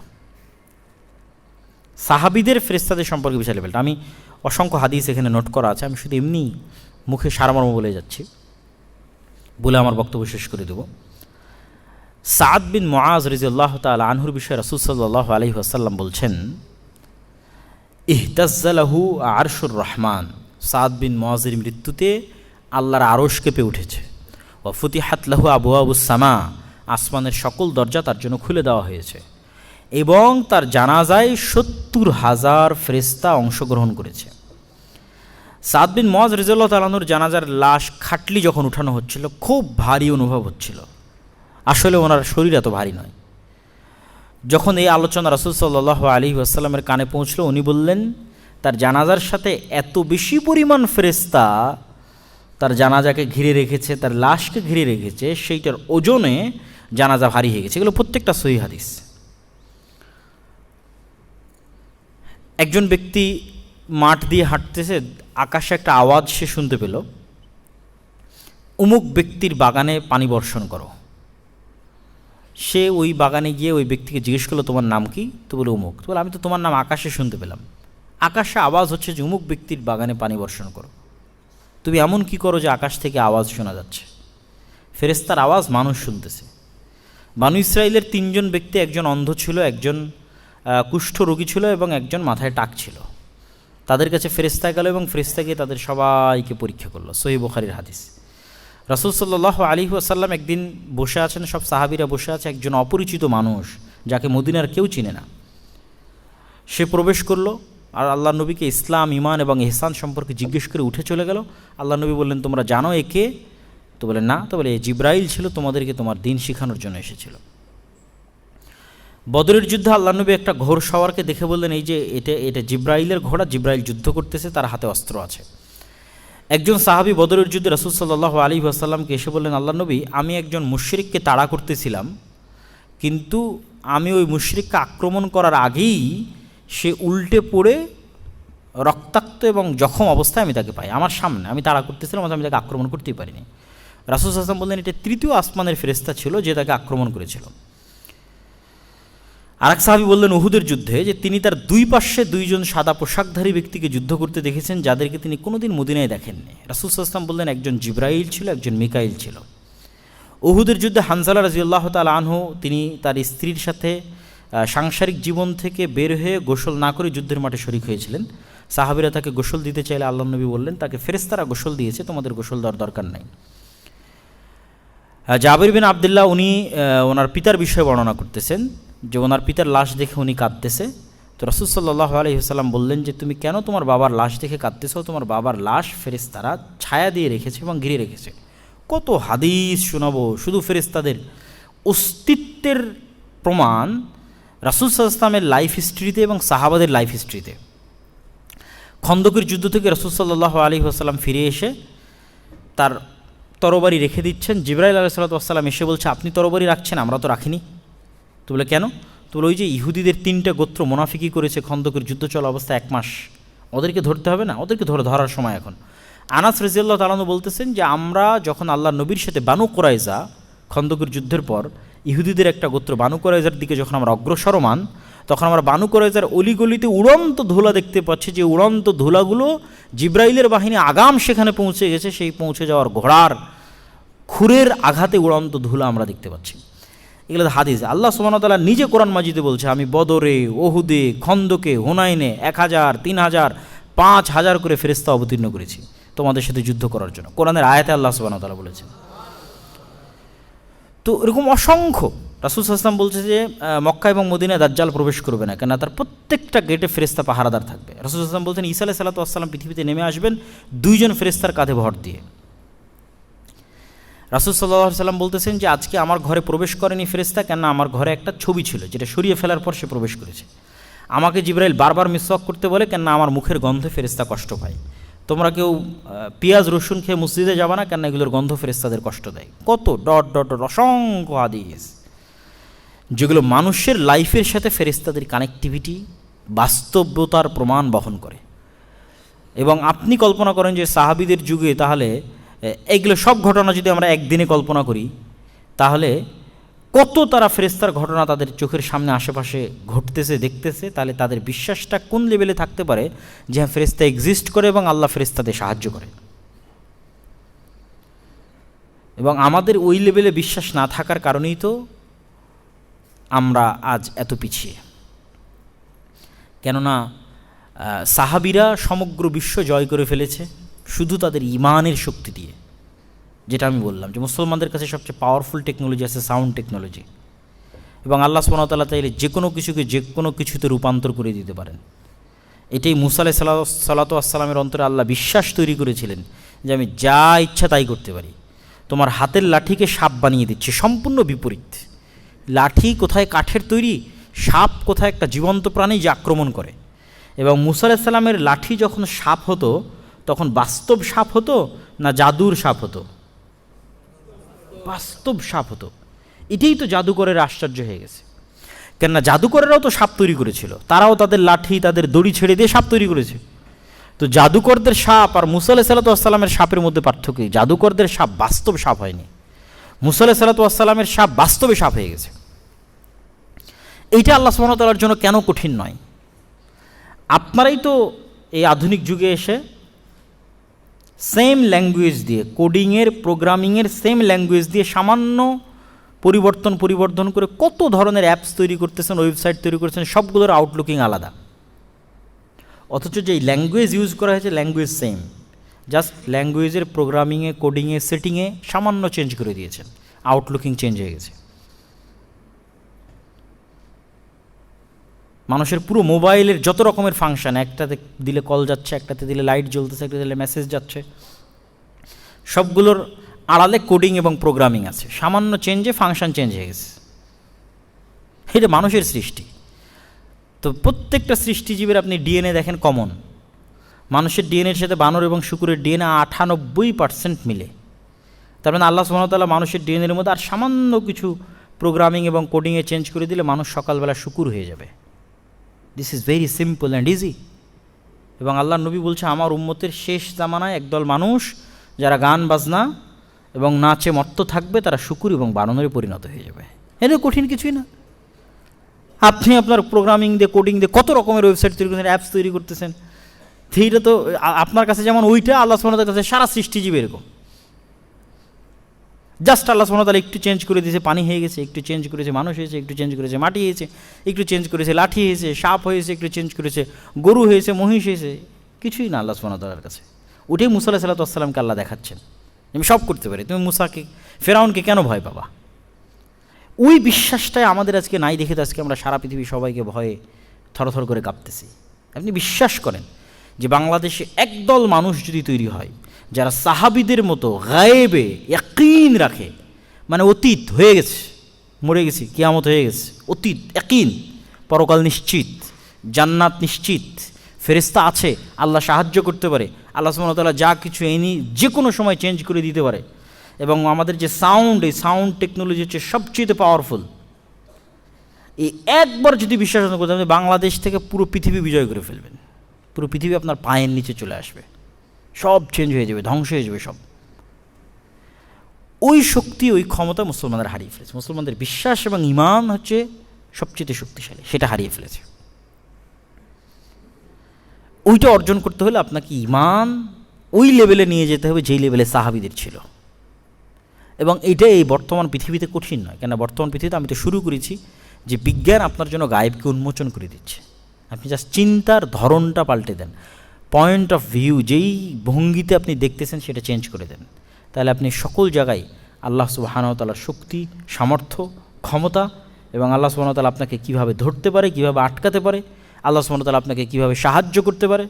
সাহাবিদের ফেরেশতাদের সম্পর্কে বিশাল লেভেলটা, আমি অসংখ্য হাদিস এখানে নোট করা আছে, আমি শুধু এমনি মুখে সারমর্ম বলে যাচ্ছি, বলে আমার বক্তব্য শেষ করে দেব। সাদ বিন মুআজ রাদিয়াল্লাহু তাআলা আনহুর বিষয়ে রাসূল সাল্লাল্লাহু আলাইহি ওয়াসাল্লাম বলছেন, ইহতাজ্জা লাহু আরশুর রহমান, সাদ বিন মুআজের মৃত্যুতে আল্লাহর আরশ কেঁপে উঠেছে। ওয়া ফুতিহাত লাহু আবওয়াবুস সামা, আসমানের সকল দরজা তার জন্য খুলে দেওয়া হয়েছে, এবং তার জানাজায় ৭০,০০০ ফেরেশতা অংশগ্রহণ করেছে। সাদ বিন মুআজ রাদিয়াল্লাহু তাআলা আনহুর জানাজার লাশ খাটলি যখন উঠানো হচ্ছিল, খুব ভারী অনুভব হচ্ছিল, আসলে ওনার শরীর এত ভারী নয়। যখন এই আলোচনা রাসূল সাল্লাল্লাহু আলাইহি ওয়াসাল্লামের কানে পৌঁছলো, উনি বললেন তার জানাজার সাথে এত বেশি পরিমাণ ফেরেশতা তার জানাজাকে ঘিরে রেখেছে, তার লাশকে ঘিরে রেখেছে, সেইটার ওজনে জানাজা ভারী হয়ে গেছে। এগুলো প্রত্যেকটা সহিহ হাদিস। একজন ব্যক্তি মাঠ দিয়ে হাঁটতেছে, আকাশে একটা আওয়াজ সে শুনতে পেল, অমুক ব্যক্তির বাগানে পানি বর্ষণ করো। সে ওই বাগানে গিয়ে ওই ব্যক্তিকে জিজ্ঞেস করলো, তোমার নাম কি? তো বলে অমুক। তো বলে, আমি তো তোমার নাম আকাশে শুনতে পেলাম, আকাশে আওয়াজ হচ্ছে যে অমুক ব্যক্তির বাগানে পানি বর্ষণ করো, তুমি এমন কি করো যে আকাশ থেকে আওয়াজ শোনা যাচ্ছে? ফেরেশতার আওয়াজ মানুষ শুনতেছে। বানু ইসরাইলের ৩ জন ব্যক্তি, একজন অন্ধ ছিল, একজন কুষ্ঠ রোগী ছিল এবং একজন মাথায় টাক ছিল। তাদের কাছে ফেরেশতা গেল এবং ফেরেশতা গিয়ে তাদের সবাইকে পরীক্ষা করলো। সহিহ বুখারীর হাদিস। রাসূল সাল্লাল্লাহু আলাইহি ওয়াসাল্লাম একদিন বসে আছেন, সব সাহাবীরা বসে আছে, একজন অপরিচিত মানুষ যাকে মদিনার কেউ চিনে না, সে প্রবেশ করলো আর আল্লাহ নবীকে ইসলাম, ঈমান এবং ইহসান সম্পর্কে জিজ্ঞেস করে উঠে চলে গেল। আল্লাহ নবী বললেন, তোমরা জানো একে? তো বলে না। তো বলে, এ জিবরাইল ছিল, তোমাদেরকে তোমার দিন শেখানোর জন্য এসেছিল। বদরের যুদ্ধে আল্লাহ নবী একটা ঘোড় সওয়ারকে দেখে বললেন, এই যে এটা জিবরাইলের ঘোড়া, জিবরাইল যুদ্ধ করতেছে, তার হাতে অস্ত্র আছে। একজন সাহাবী বদরের যুদ্ধে রাসূল সাল্লাল্লাহু আলাইহি ওয়াসাল্লামকে এসে বললেন, আল্লাহ নবী, আমি একজন মুশরিককে তাড়া করতেছিলাম, কিন্তু আমি ওই মুশরিককে আক্রমণ করার আগেই সে উল্টে পড়ে রক্তাক্ত এবং জখম অবস্থায় আমি তাকে পাই আমার সামনে। আমি তাড়া করতেছিলাম, আমি তাকে আক্রমণ করতেই পারিনি। রাসূল সাল্লাল্লাহু আলাইহি ওয়াসাল্লাম বললেন, এটা ৩য় আসমানের ফেরেশতা ছিল যে তাকে আক্রমণ করেছিল। আরেক সাহাবী বললেন উহুদের যুদ্ধে যে তিনি তার 2 পাশে 2 জন সাদা পোশাকধারী ব্যক্তিকে যুদ্ধ করতে দেখেছেন, যাদেরকে তিনি কোনোদিন মদিনায় দেখেননি। রাসূল সাল্লাল্লাহু আলাইহি ওয়াসাল্লাম বললেন, একজন জিবরাইল ছিল, একজন মিকাইল ছিল। উহুদের যুদ্ধে হানজালা রাদিয়াল্লাহু তাআলা আনহু, তিনি তার স্ত্রীর সাথে সাংসারিক জীবন থেকে বের হয়ে গোসল না করে যুদ্ধের মাঠে শরীক হয়েছিলেন। সাহাবীরা তাকে গোসল দিতে চাইলে আল্লাহ নবী বললেন, তাকে ফেরেশতারা গোসল দিয়েছে, তোমাদের গোসল দেওয়ার দরকার নাই। জাবির বিন আবদুল্লাহ, উনি ওনার পিতার বিষয়ে বর্ণনা করতেছেন যে ওনার পিতার লাশ দেখে উনি কাঁদতেছে। তো রাসূল সাল্লাল্লাহু আলাইহি ওয়াসাল্লাম বললেন যে, তুমি কেন তোমার বাবার লাশ দেখে কাঁদতেছো? তোমার বাবার লাশ ফেরেশতারা ছায়া দিয়ে রেখেছে এবং ঘিরে রেখেছে। কত হাদিস শোনাবো শুধু ফেরেশতাদের অস্তিত্বের প্রমাণ রাসূল সাল্লাল্লাহু আলাইহি ওয়াসাল্লামের লাইফ হিস্ট্রিতে এবং সাহাবাদের লাইফ হিস্ট্রিতে। খন্দকের যুদ্ধ থেকে রাসূল সাল্লাল্লাহু আলাইহি ওয়াসাল্লাম ফিরে এসে তার তরবারি রেখে দিচ্ছেন। জিবরাইল আলাইহিস সালাতু ওয়াস সালাম এসে বলছে, আপনি তরবারি রাখছেন, আমরা তো রাখিনি। তো বলে, কেন? তো বলে, ওই যে ইহুদিদের 3টা গোত্র মুনাফিকি করেছে খন্দকের যুদ্ধ চলা অবস্থায় 1 মাস, ওদেরকে ধরতে হবে না? ওদেরকে ধরার সময় এখন। আনাস রাদিয়াল্লাহু তাআলা আনহু বলতেছেন যে আমরা যখন আল্লাহ নবীর সাথে বানু কুরাইজা, খন্দকের যুদ্ধের পর ইহুদিদের একটা গোত্র বানু কুরাইজার দিকে যখন আমরা অগ্রসরমান, তখন আমরা বানু কুরাইজার অলিগলিতে উড়ন্ত ধুলা দেখতে পাচ্ছি, যে উড়ন্ত ধুলাগুলো জিবরাইলের বাহিনী আগাম সেখানে পৌঁছে গেছে, সেই পৌঁছে যাওয়ার ঘোড়ার খুরের আঘাতে উড়ন্ত ধুলা আমরা দেখতে পাচ্ছি। এগুলো হাদিস। আল্লাহ সুবহানাহু ওয়া তাআলা নিজে কোরআন মাজিদে বলছে, আমি বদরে, ওহুদে, খন্দকে, হুনাইনে 1000, 3000, 5000 করে ফেরেশতা অবতীর্ণ করেছি তোমাদের সাথে যুদ্ধ করার জন্য। কোরআনের আয়াতে আল্লাহ সুবহানাহু ওয়া তাআলা বলেছেন। তো এরকম অসংখ্য রাসূল সাল্লাল্লাহু আলাইহি ওয়াসাল্লাম বলছে যে মক্কা এবং মদিনায় দাজ্জাল প্রবেশ করবে না, কেন তার প্রত্যেকটা গেটে ফেরেশতা পাহারাদার থাকবে। রাসূল সাল্লাল্লাহু আলাইহি ওয়াসাল্লাম বলছেন ঈসা আলাইহিস সালাতু ওয়াস সালাম পৃথিবীতে নেমে আসবেন 2 জন ফেরেশতার কাঁধে ভর দিয়ে। রাসূল সাল্লাল্লাহু আলাইহি ওয়াসাল্লাম বলতেছেন যে আজকে আমার ঘরে প্রবেশ করেনি ফেরেশতা, কেন আমার ঘরে একটা ছবি ছিল যেটা সরিয়ে ফেলার পর সে প্রবেশ করেছে। আমাকে জিবরাইল বারবার মিসওয়াক করতে বলে, কেন আমার মুখের গন্ধে ফেরেশতা কষ্ট পায়। তোমরা কেউ পেঁয়াজ রসুন খেয়ে মসজিদে যাবে না, কেন এগুলোর গন্ধ ফেরেশতাদের কষ্ট দেয়। কত ডট ডট ডট অসংখ্য হাদিস যেগুলো মানুষের লাইফের সাথে ফেরেশতাদের কানেক্টিভিটি বাস্তবতার প্রমাণ বহন করে। এবং আপনি কল্পনা করেন যে সাহাবীদের যুগে তাহলে এগুলো সব ঘটনা যদি আমরা একদিনে কল্পনা করি, তাহলে কত তারা ফেরেশতার ঘটনা তাদের চোখের সামনে আশেপাশে ঘটতেছে দেখতেছে, তাহলে তাদের বিশ্বাসটা কোন লেভেলে থাকতে পারে যে হ্যাঁ ফেরেশতা এক্সিস্ট করে এবং আল্লাহ ফেরেশতাদের সাহায্য করে। এবং আমাদের ওই লেভেলে বিশ্বাস না থাকার কারণেই তো আমরা আজ এত পিছিয়ে। কেননা সাহাবীরা সমগ্র বিশ্ব জয় করে ফেলেছে শুধু তাদের ঈমানের শক্তি দিয়ে। যেটা আমি বললাম যে মুসলমানদের কাছে সবচেয়ে পাওয়ারফুল টেকনোলজি আছে সাউন্ড টেকনোলজি, এবং আল্লাহ সুবহানাহু ওয়া তাআলা চাইলে যে কোনো কিছুকে যে কোনো কিছুতে রূপান্তর করে দিতে পারেন। এটাই মুসা আলাইহিস সালাতু ওয়াস সালামের অন্তরে আল্লাহ বিশ্বাস তৈরি করেছিলেন যে আমি যা ইচ্ছা তাই করতে পারি। তোমার হাতের লাঠিকে সাপ বানিয়ে দিচ্ছে, সম্পূর্ণ বিপরীত। লাঠি কোথায় কাঠের তৈরি, সাপ কোথায় একটা জীবন্ত প্রাণী যে আক্রমণ করে। এবং মুসা আলাইহিস সালামের লাঠি যখন সাপ হতো তখন বাস্তব সাপ হতো না জাদুর সাপ হতো? বাস্তব সাপ হতো। এটাই তো জাদুকরের আশ্চর্য হয়ে গেছে। কেননা জাদুকরেরাও তো সাপ তৈরি করেছিল, তারাও তাদের লাঠি তাদের দড়ি ছেড়ে দিয়ে সাপ তৈরি করেছে। তো জাদুকরদের সাপ আর মুসা আলাইহিস সালাতু ওয়াস সালামের সাপের মধ্যে পার্থক্য। জাদুকরদের সাপ বাস্তব সাপ হয়নি, মুসা আলাইহিস সালাতু ওয়াস সালামের সাপ বাস্তবে সাপ হয়ে গেছে। এইটা আল্লাহ সুবহানাহু ওয়া তাআলার জন্য কেন কঠিন নয়? আপনারাই তো এই আধুনিক যুগে এসে সেম ল্যাঙ্গুয়েজ দিয়ে কোডিংয়ের প্রোগ্রামিংয়ের সেম ল্যাঙ্গুয়েজ দিয়ে সামান্য পরিবর্তন করে কত ধরনের অ্যাপস তৈরি করতেছেন, ওয়েবসাইট তৈরি করতেছেন, সবগুলোর আউটলুকিং আলাদা। অথচ যে ল্যাঙ্গুয়েজ ইউজ করা হয়েছে ল্যাঙ্গুয়েজ সেম, জাস্ট ল্যাঙ্গুয়েজের প্রোগ্রামিংয়ে কোডিংয়ে সেটিংয়ে সামান্য চেঞ্জ করে দিয়েছেন, আউটলুকিং চেঞ্জ হয়ে গেছে। মানুষের পুরো মোবাইলের যত রকমের ফাংশন, একটাতে দিলে কল যাচ্ছে, একটাতে দিলে লাইট জ্বলতেছে, একটা দিলে মেসেজ যাচ্ছে, সবগুলোর আড়ালে কোডিং এবং প্রোগ্রামিং আছে। সামান্য চেঞ্জে ফাংশন চেঞ্জ হয়ে গেছে। এটা মানুষের সৃষ্টি। তো প্রত্যেকটা সৃষ্টিজীবের আপনি ডিএনএ দেখেন কমন। মানুষের ডিএনএর সাথে বানর এবং শুকুরের ডিএনএ 98% মিলে। তার মানে আল্লাহ সুবহানাহু ওয়া তাআলা মানুষের ডিএনএর মধ্যে আর সামান্য কিছু প্রোগ্রামিং এবং কোডিংয়ে চেঞ্জ করে দিলে মানুষ সকালবেলা শুকুর হয়ে যাবে। This is very simple and easy. এবং আল্লাহ নবী বলছে আমার উম্মতের শেষ জামানায় একদল মানুষ যারা গান বাজনা এবং নাচে মত্ত থাকবে, তারা শুকুর এবং বানরে পরিণত হয়ে যাবে। এটা কঠিন কিছুই না। আপনি আপনার প্রোগ্রামিং দিয়ে কোডিং দিয়ে কত রকমের ওয়েবসাইট তৈরি করতেছেন, অ্যাপস তৈরি করতেছেন, সেইটা তো আপনার কাছে যেমন ওইটা, আল্লাহ সুবহানাহু ওয়া তাআলার কাছে সারা সৃষ্টিজীব এরকম। জাস্ট আল্লাহ সুবহানাহু ওয়া তাআলা একটু চেঞ্জ করে দিয়েছে, পানি হয়ে গেছে, একটু চেঞ্জ করেছে মানুষ হয়েছে, একটু চেঞ্জ করেছে মাটি হয়েছে, একটু চেঞ্জ করেছে লাঠি হয়েছে, সাপ হয়েছে, একটু চেঞ্জ করেছে গরু হয়েছে, মহিষ হয়েছে। কিছুই না আল্লাহ সুবহানাহু ওয়া তাআলার কাছে। ওটাই মুসা আলাইহিস সালাতু ওয়াস সালামকে আল্লাহ দেখাচ্ছেন আমি সব করতে পারি, তুমি মুসাকে ফেরাউনকে কেন ভয় পাবা? ওই বিশ্বাসটাই আমাদের আজকে নাই দেখে তো আজকে আমরা সারা পৃথিবী সবাইকে ভয়ে থরথর করে কাঁপতেছি। আপনি বিশ্বাস করেন যে বাংলাদেশে একদল মানুষ যদি তৈরি হয় যারা সাহাবীদের মতো গায়েবে ইয়াকিন রাখে, মানে অতীত হয়ে গেছে, মরে গেছি, কিয়ামত হয়ে গেছে, অতীত ইয়াকিন, পরকাল নিশ্চিত, জান্নাত নিশ্চিত, ফেরেশতা আছে, আল্লাহ সাহায্য করতে পারে, আল্লাহ সুবহানাহু ওয়া তাআলা যা কিছু এনি যে কোনো সময় চেঞ্জ করে দিতে পারে, এবং আমাদের যে সাউন্ড, এই সাউন্ড টেকনোলজি হচ্ছে সবচেয়ে পাওয়ারফুল। এই একবার যদি বিশ্বাস করতে হবে বাংলাদেশ থেকে পুরো পৃথিবী বিজয় করে ফেলবেন, পুরো পৃথিবী আপনার পায়ের নিচে চলে আসবে, সব চেঞ্জ হয়ে যাবে, ধ্বংস হয়ে যাবে সব। ওই শক্তি, ওই ক্ষমতা মুসলমানদের হারিয়ে ফেলেছে। মুসলমানদের বিশ্বাস এবং ঈমান হচ্ছে সবচেয়ে শক্তিশালী, সেটা হারিয়ে ফেলেছে। ওইটা অর্জন করতে হলে আপনাকে ঈমান ওই লেভেলে নিয়ে যেতে হবে যেই লেভেলে সাহাবীদের ছিল। এবং এইটা এই বর্তমান পৃথিবীতে কঠিন নয়, কেন বর্তমান পৃথিবীতে আমি তো শুরু করেছি যে বিজ্ঞান আপনার জন্য গায়েবকে উন্মোচন করে দিচ্ছে। আপনি জাস্ট চিন্তার ধরনটা পাল্টে দেন, পয়েন্ট অফ ভিউ, যেই ভঙ্গিতে আপনি দেখতেছেন সেটা চেঞ্জ করে দেন, তাহলে আপনি সকল জায়গায় আল্লাহ সুবহানাহু ওয়া তাআলার শক্তি, সামর্থ্য, ক্ষমতা এবং আল্লাহ সুবহানাহু ওয়া তাআলা আপনাকে কীভাবে ধরতে পারে, কীভাবে আটকাতে পারে, আল্লাহ সুবহানাহু ওয়া তাআলা আপনাকে কীভাবে সাহায্য করতে পারে,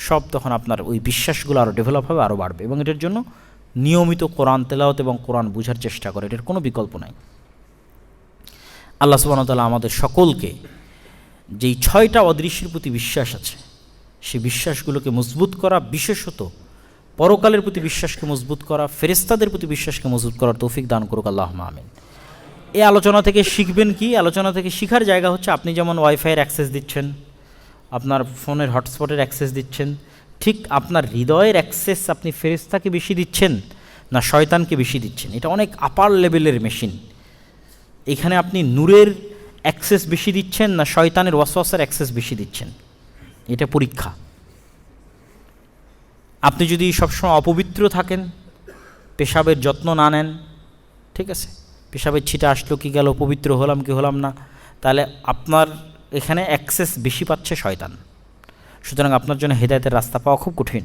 সব তখন আপনার ওই বিশ্বাসগুলো আরও ডেভেলপ হবে, আরও বাড়বে। এবং এটার জন্য নিয়মিত কোরআন তেলাওয়াত এবং কোরআন বোঝার চেষ্টা করে, এটার কোনো বিকল্প নাই। আল্লাহ সুবহানাহু ওয়া তাআলা আমাদের সকলকে যেই 6টা অদৃশ্যের প্রতি বিশ্বাস আছে সেই বিশ্বাসগুলোকে মজবুত করা, বিশেষত পরকালের প্রতি বিশ্বাসকে মজবুত করা, ফেরেশতাদের প্রতি বিশ্বাসকে মজবুত করার তৌফিক দান করুক আল্লাহুম্মা আমিন। এই আলোচনা থেকে শিখবেন কি? আলোচনা থেকে শিখার জায়গা হচ্ছে আপনি যেমন ওয়াইফাইয়ের অ্যাক্সেস দিচ্ছেন, আপনার ফোনের হটস্পটের অ্যাক্সেস দিচ্ছেন, ঠিক আপনার হৃদয়ের অ্যাক্সেস আপনি ফেরেশতাকে বেশি দিচ্ছেন না শয়তানকে বেশি দিচ্ছেন? এটা অনেক আপার লেভেলের মেশিন। এখানে আপনি নূরের অ্যাক্সেস বেশি দিচ্ছেন না শয়তানের ওয়াসওয়াসার অ্যাক্সেস বেশি দিচ্ছেন? এটা পরীক্ষা। আপনি যদি সবসময় অপবিত্র থাকেন, পেশাবের যত্ন না নেন, ঠিক আছে, পেশাবের ছিটা আসলো কি গেল, পবিত্র হলাম কি হলাম না, তাহলে আপনার এখানে অ্যাক্সেস বেশি পাচ্ছে শয়তান। সুতরাং আপনার জন্য হেদায়েতের রাস্তা পাওয়া খুব কঠিন।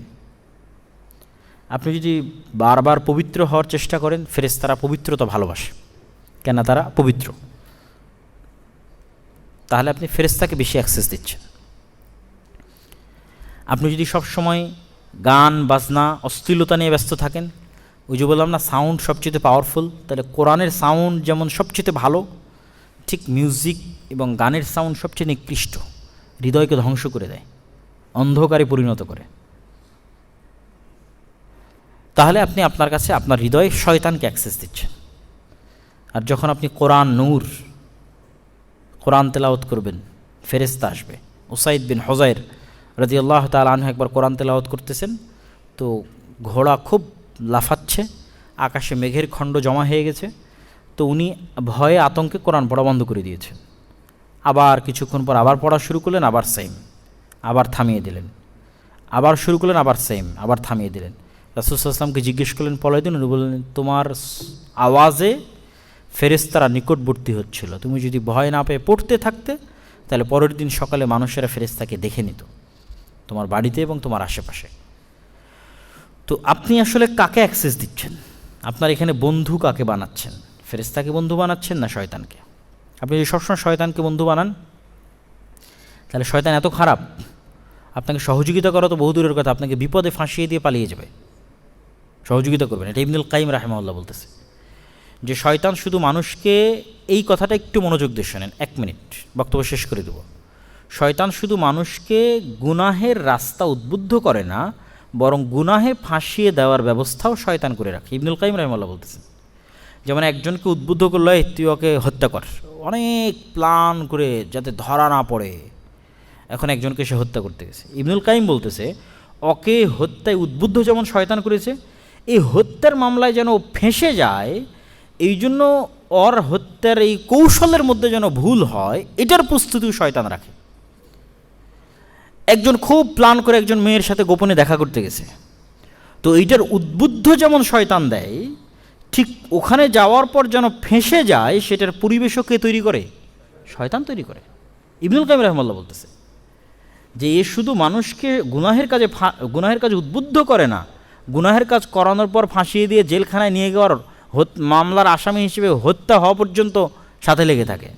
আপনি যদি বারবার পবিত্র হওয়ার চেষ্টা করেন, ফেরেশতারা পবিত্রতা ভালোবাসে, কেন তারা পবিত্র, তাহলে আপনি ফেরেশতাকে বেশি অ্যাক্সেস দিচ্ছেন। আপনি যদি সবসময় গান বাজনা অশ্লীলতা নিয়ে ব্যস্ত থাকেন, ওই যে বললাম না সাউন্ড সবচেয়ে পাওয়ারফুল, তাহলে কোরআনের সাউন্ড যেমন সবচেয়ে ভালো, ঠিক মিউজিক এবং গানের সাউন্ড সবচেয়ে নিকৃষ্ট, হৃদয়কে ধ্বংস করে দেয়, অন্ধকারে পরিণত করে। তাহলে আপনি আপনার কাছে আপনার হৃদয়ে শয়তানকে অ্যাক্সেস দিচ্ছেন। আর যখন আপনি কোরআন নূর, কোরআন তেলাওয়াত করবেন, ফেরেশতা আসবে। উসাইদ বিন হুযায়র রাদিয়াল্লাহু তাআলা আনহু একবার কোরআন তেলাওয়াত করতেছেন, তো ঘোড়া খুব লাফাচ্ছে, আকাশে মেঘের খণ্ড জমা হয়ে গেছে, তো উনি ভয়ে আতঙ্কে কোরআন পড়া বন্ধ করে দিয়েছেন। আবার কিছুক্ষণ পর আবার পড়া শুরু করলেন, আবার সেম, আবার থামিয়ে দিলেন, আবার শুরু করলেন, আবার সেম, আবার থামিয়ে দিলেন। রাসূল সাল্লাল্লাহু আলাইহি ওয়াসাল্লামকে জিজ্ঞেস করলেন পরের দিন, উনি বললেন তোমার আওয়াজে ফেরেশতারা নিকটবর্তী হচ্ছিল, তুমি যদি ভয় না পেয়ে পড়তে থাকতে তাহলে পরের দিন সকালে মানুষেরা ফেরেশতাকে দেখে নিত তোমার বাড়িতে এবং তোমার আশেপাশে। তো আপনি আসলে কাকে অ্যাক্সেস দিচ্ছেন? আপনার এখানে বন্ধু কাকে বানাচ্ছেন? ফেরেশতাকে বন্ধু বানাচ্ছেন না শয়তানকে? আপনি যদি সবসময় শয়তানকে বন্ধু বানান, তাহলে শয়তান এত খারাপ, আপনাকে সহযোগিতা করা তো বহু দূরের কথা, আপনাকে বিপদে ফাঁসিয়ে দিয়ে পালিয়ে যাবে, সহযোগিতা করবেন। এটা ইবনুল কাইয়িম রাহিমাহুল্লাহ বলতেছে যে শয়তান শুধু মানুষকে, এই কথাটা একটু মনোযোগ দিয়ে শোনেন, 1 মিনিট বক্তব্য শেষ করে দেব। শয়তান শুধু মানুষকে গুনাহের রাস্তা উদ্বুদ্ধ করে না, বরং গুনাহে ফাঁসিয়ে দেওয়ার ব্যবস্থাও শয়তান করে রাখে। ইবনুল কাইয়িম রাহিমাহুল্লাহ বলতেছেন যেমন একজনকে উদ্বুদ্ধ করলো তুই ওকে হত্যা কর, অনেক প্ল্যান করে যাতে ধরা না পড়ে, এখন একজনকে সে হত্যা করতে গেছে। ইবনুল কাইয়িম বলতেছে ওকে হত্যায় উদ্বুদ্ধ যেমন শয়তান করেছে, এই হত্যার মামলায় যেন ফেঁসে যায়, এই জন্য ওর হত্যার এই কৌশলের মধ্যে যেন ভুল হয়, এটার প্রস্তুতিও শয়তান রাখে। একজন খুব প্ল্যান করে একজন মেয়ের সাথে গোপনে দেখা করতে গেছে, তো এইটার উদ্বুদ্ধ যেমন শয়তান দেয়, ঠিক ওখানে যাওয়ার পর যেন ফেঁসে যায়, সেটার পরিবেশও কে তৈরি করে? শয়তান তৈরি করে। ইবনুল কাইয়িম রাহিমাহুল্লাহ বলতেছে যে এ শুধু মানুষকে গুনাহের কাজে উদ্বুদ্ধ করে না, গুনাহের কাজ করানোর পর ফাঁসিয়ে দিয়ে জেলখানায় নিয়ে যাওয়ার মামলার আসামি হিসেবে হত্যা হওয়া পর্যন্ত সাথে লেগে থাকে,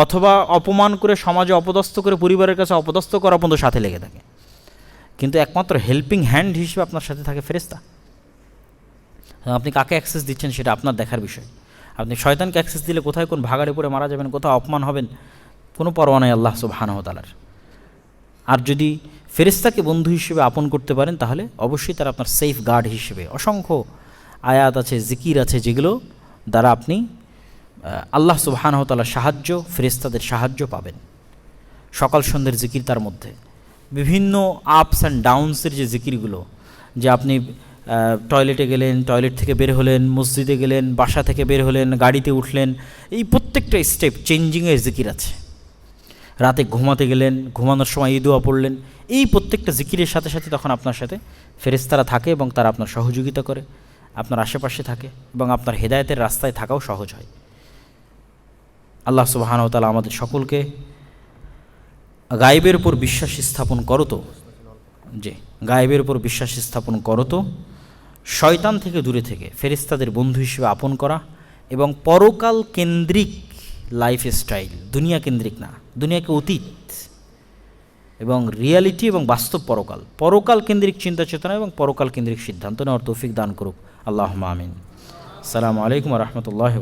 অথবা অপমান করে সমাজে অপদস্থ করে পরিবারের কাছে অপদস্থ করা পর্যন্ত সাথে লেগে থাকে। কিন্তু একমাত্র হেল্পিং হ্যান্ড হিসেবে আপনার সাথে থাকে ফেরেশতা। আপনি কাকে অ্যাক্সেস দিচ্ছেন সেটা আপনার দেখার বিষয়। আপনি শয়তানকে অ্যাক্সেস দিলে কোথায় কোন ভাগাড়ে পড়ে মারা যাবেন, কোথাও অপমান হবেন, কোনো পরোয়া নাই আল্লাহ সুবহানাহু ওয়া তাআলার। আর যদি ফেরেশতাকে বন্ধু হিসেবে আপন করতে পারেন, তাহলে অবশ্যই তারা আপনার সেফ গার্ড হিসেবে। অসংখ্য আয়াত আছে, জিকির আছে, যেগুলো দ্বারা আপনি আল্লাহ সুবহানাহু ওয়া তাআলার সাহায্য, ফেরেশতাদের সাহায্য পাবেন। সকাল সন্ধ্যের জিকির, তার মধ্যে বিভিন্ন আপস অ্যান্ড ডাউনসের যে জিকিরগুলো, যে আপনি টয়লেটে গেলেন, টয়লেট থেকে বের হলেন, মসজিদে গেলেন, বাসা থেকে বের হলেন, গাড়িতে উঠলেন, এই প্রত্যেকটা স্টেপ চেঞ্জিংয়ের জিকির আছে। রাতে ঘুমাতে গেলেন, ঘুমানোর সময় এই দোয়া পড়লেন, এই প্রত্যেকটা জিকিরের সাথে সাথে তখন আপনার সাথে ফেরেশতারা থাকে এবং তারা আপনার সহযোগিতা করে, আপনার আশেপাশে থাকে এবং আপনার হেদায়েতের রাস্তায় থাকাও সহজ হয়। আল্লাহ সুবহানাহু ওয়া তাআলা আমাদের সকলকে গায়েবের উপর বিশ্বাস স্থাপন করতো, যে গায়েবের উপর বিশ্বাস স্থাপন করতো, শয়তান থেকে দূরে থেকে ফেরেশতাদের বন্ধু হিসেবে আপন করা এবং পরকাল কেন্দ্রিক লাইফস্টাইল, দুনিয়া কেন্দ্রিক না, দুনিয়াকে অতীত এবং রিয়ালিটি এবং বাস্তব পরকাল কেন্দ্রিক চিন্তা চেতনা এবং পরকাল কেন্দ্রিক সিদ্ধান্ত নেওয়ার তৌফিক দান করুক আল্লাহুম্মা আমিন। আসসালামু আলাইকুম ওয়া রাহমাতুল্লাহি ওয়া বারাকাতুহু।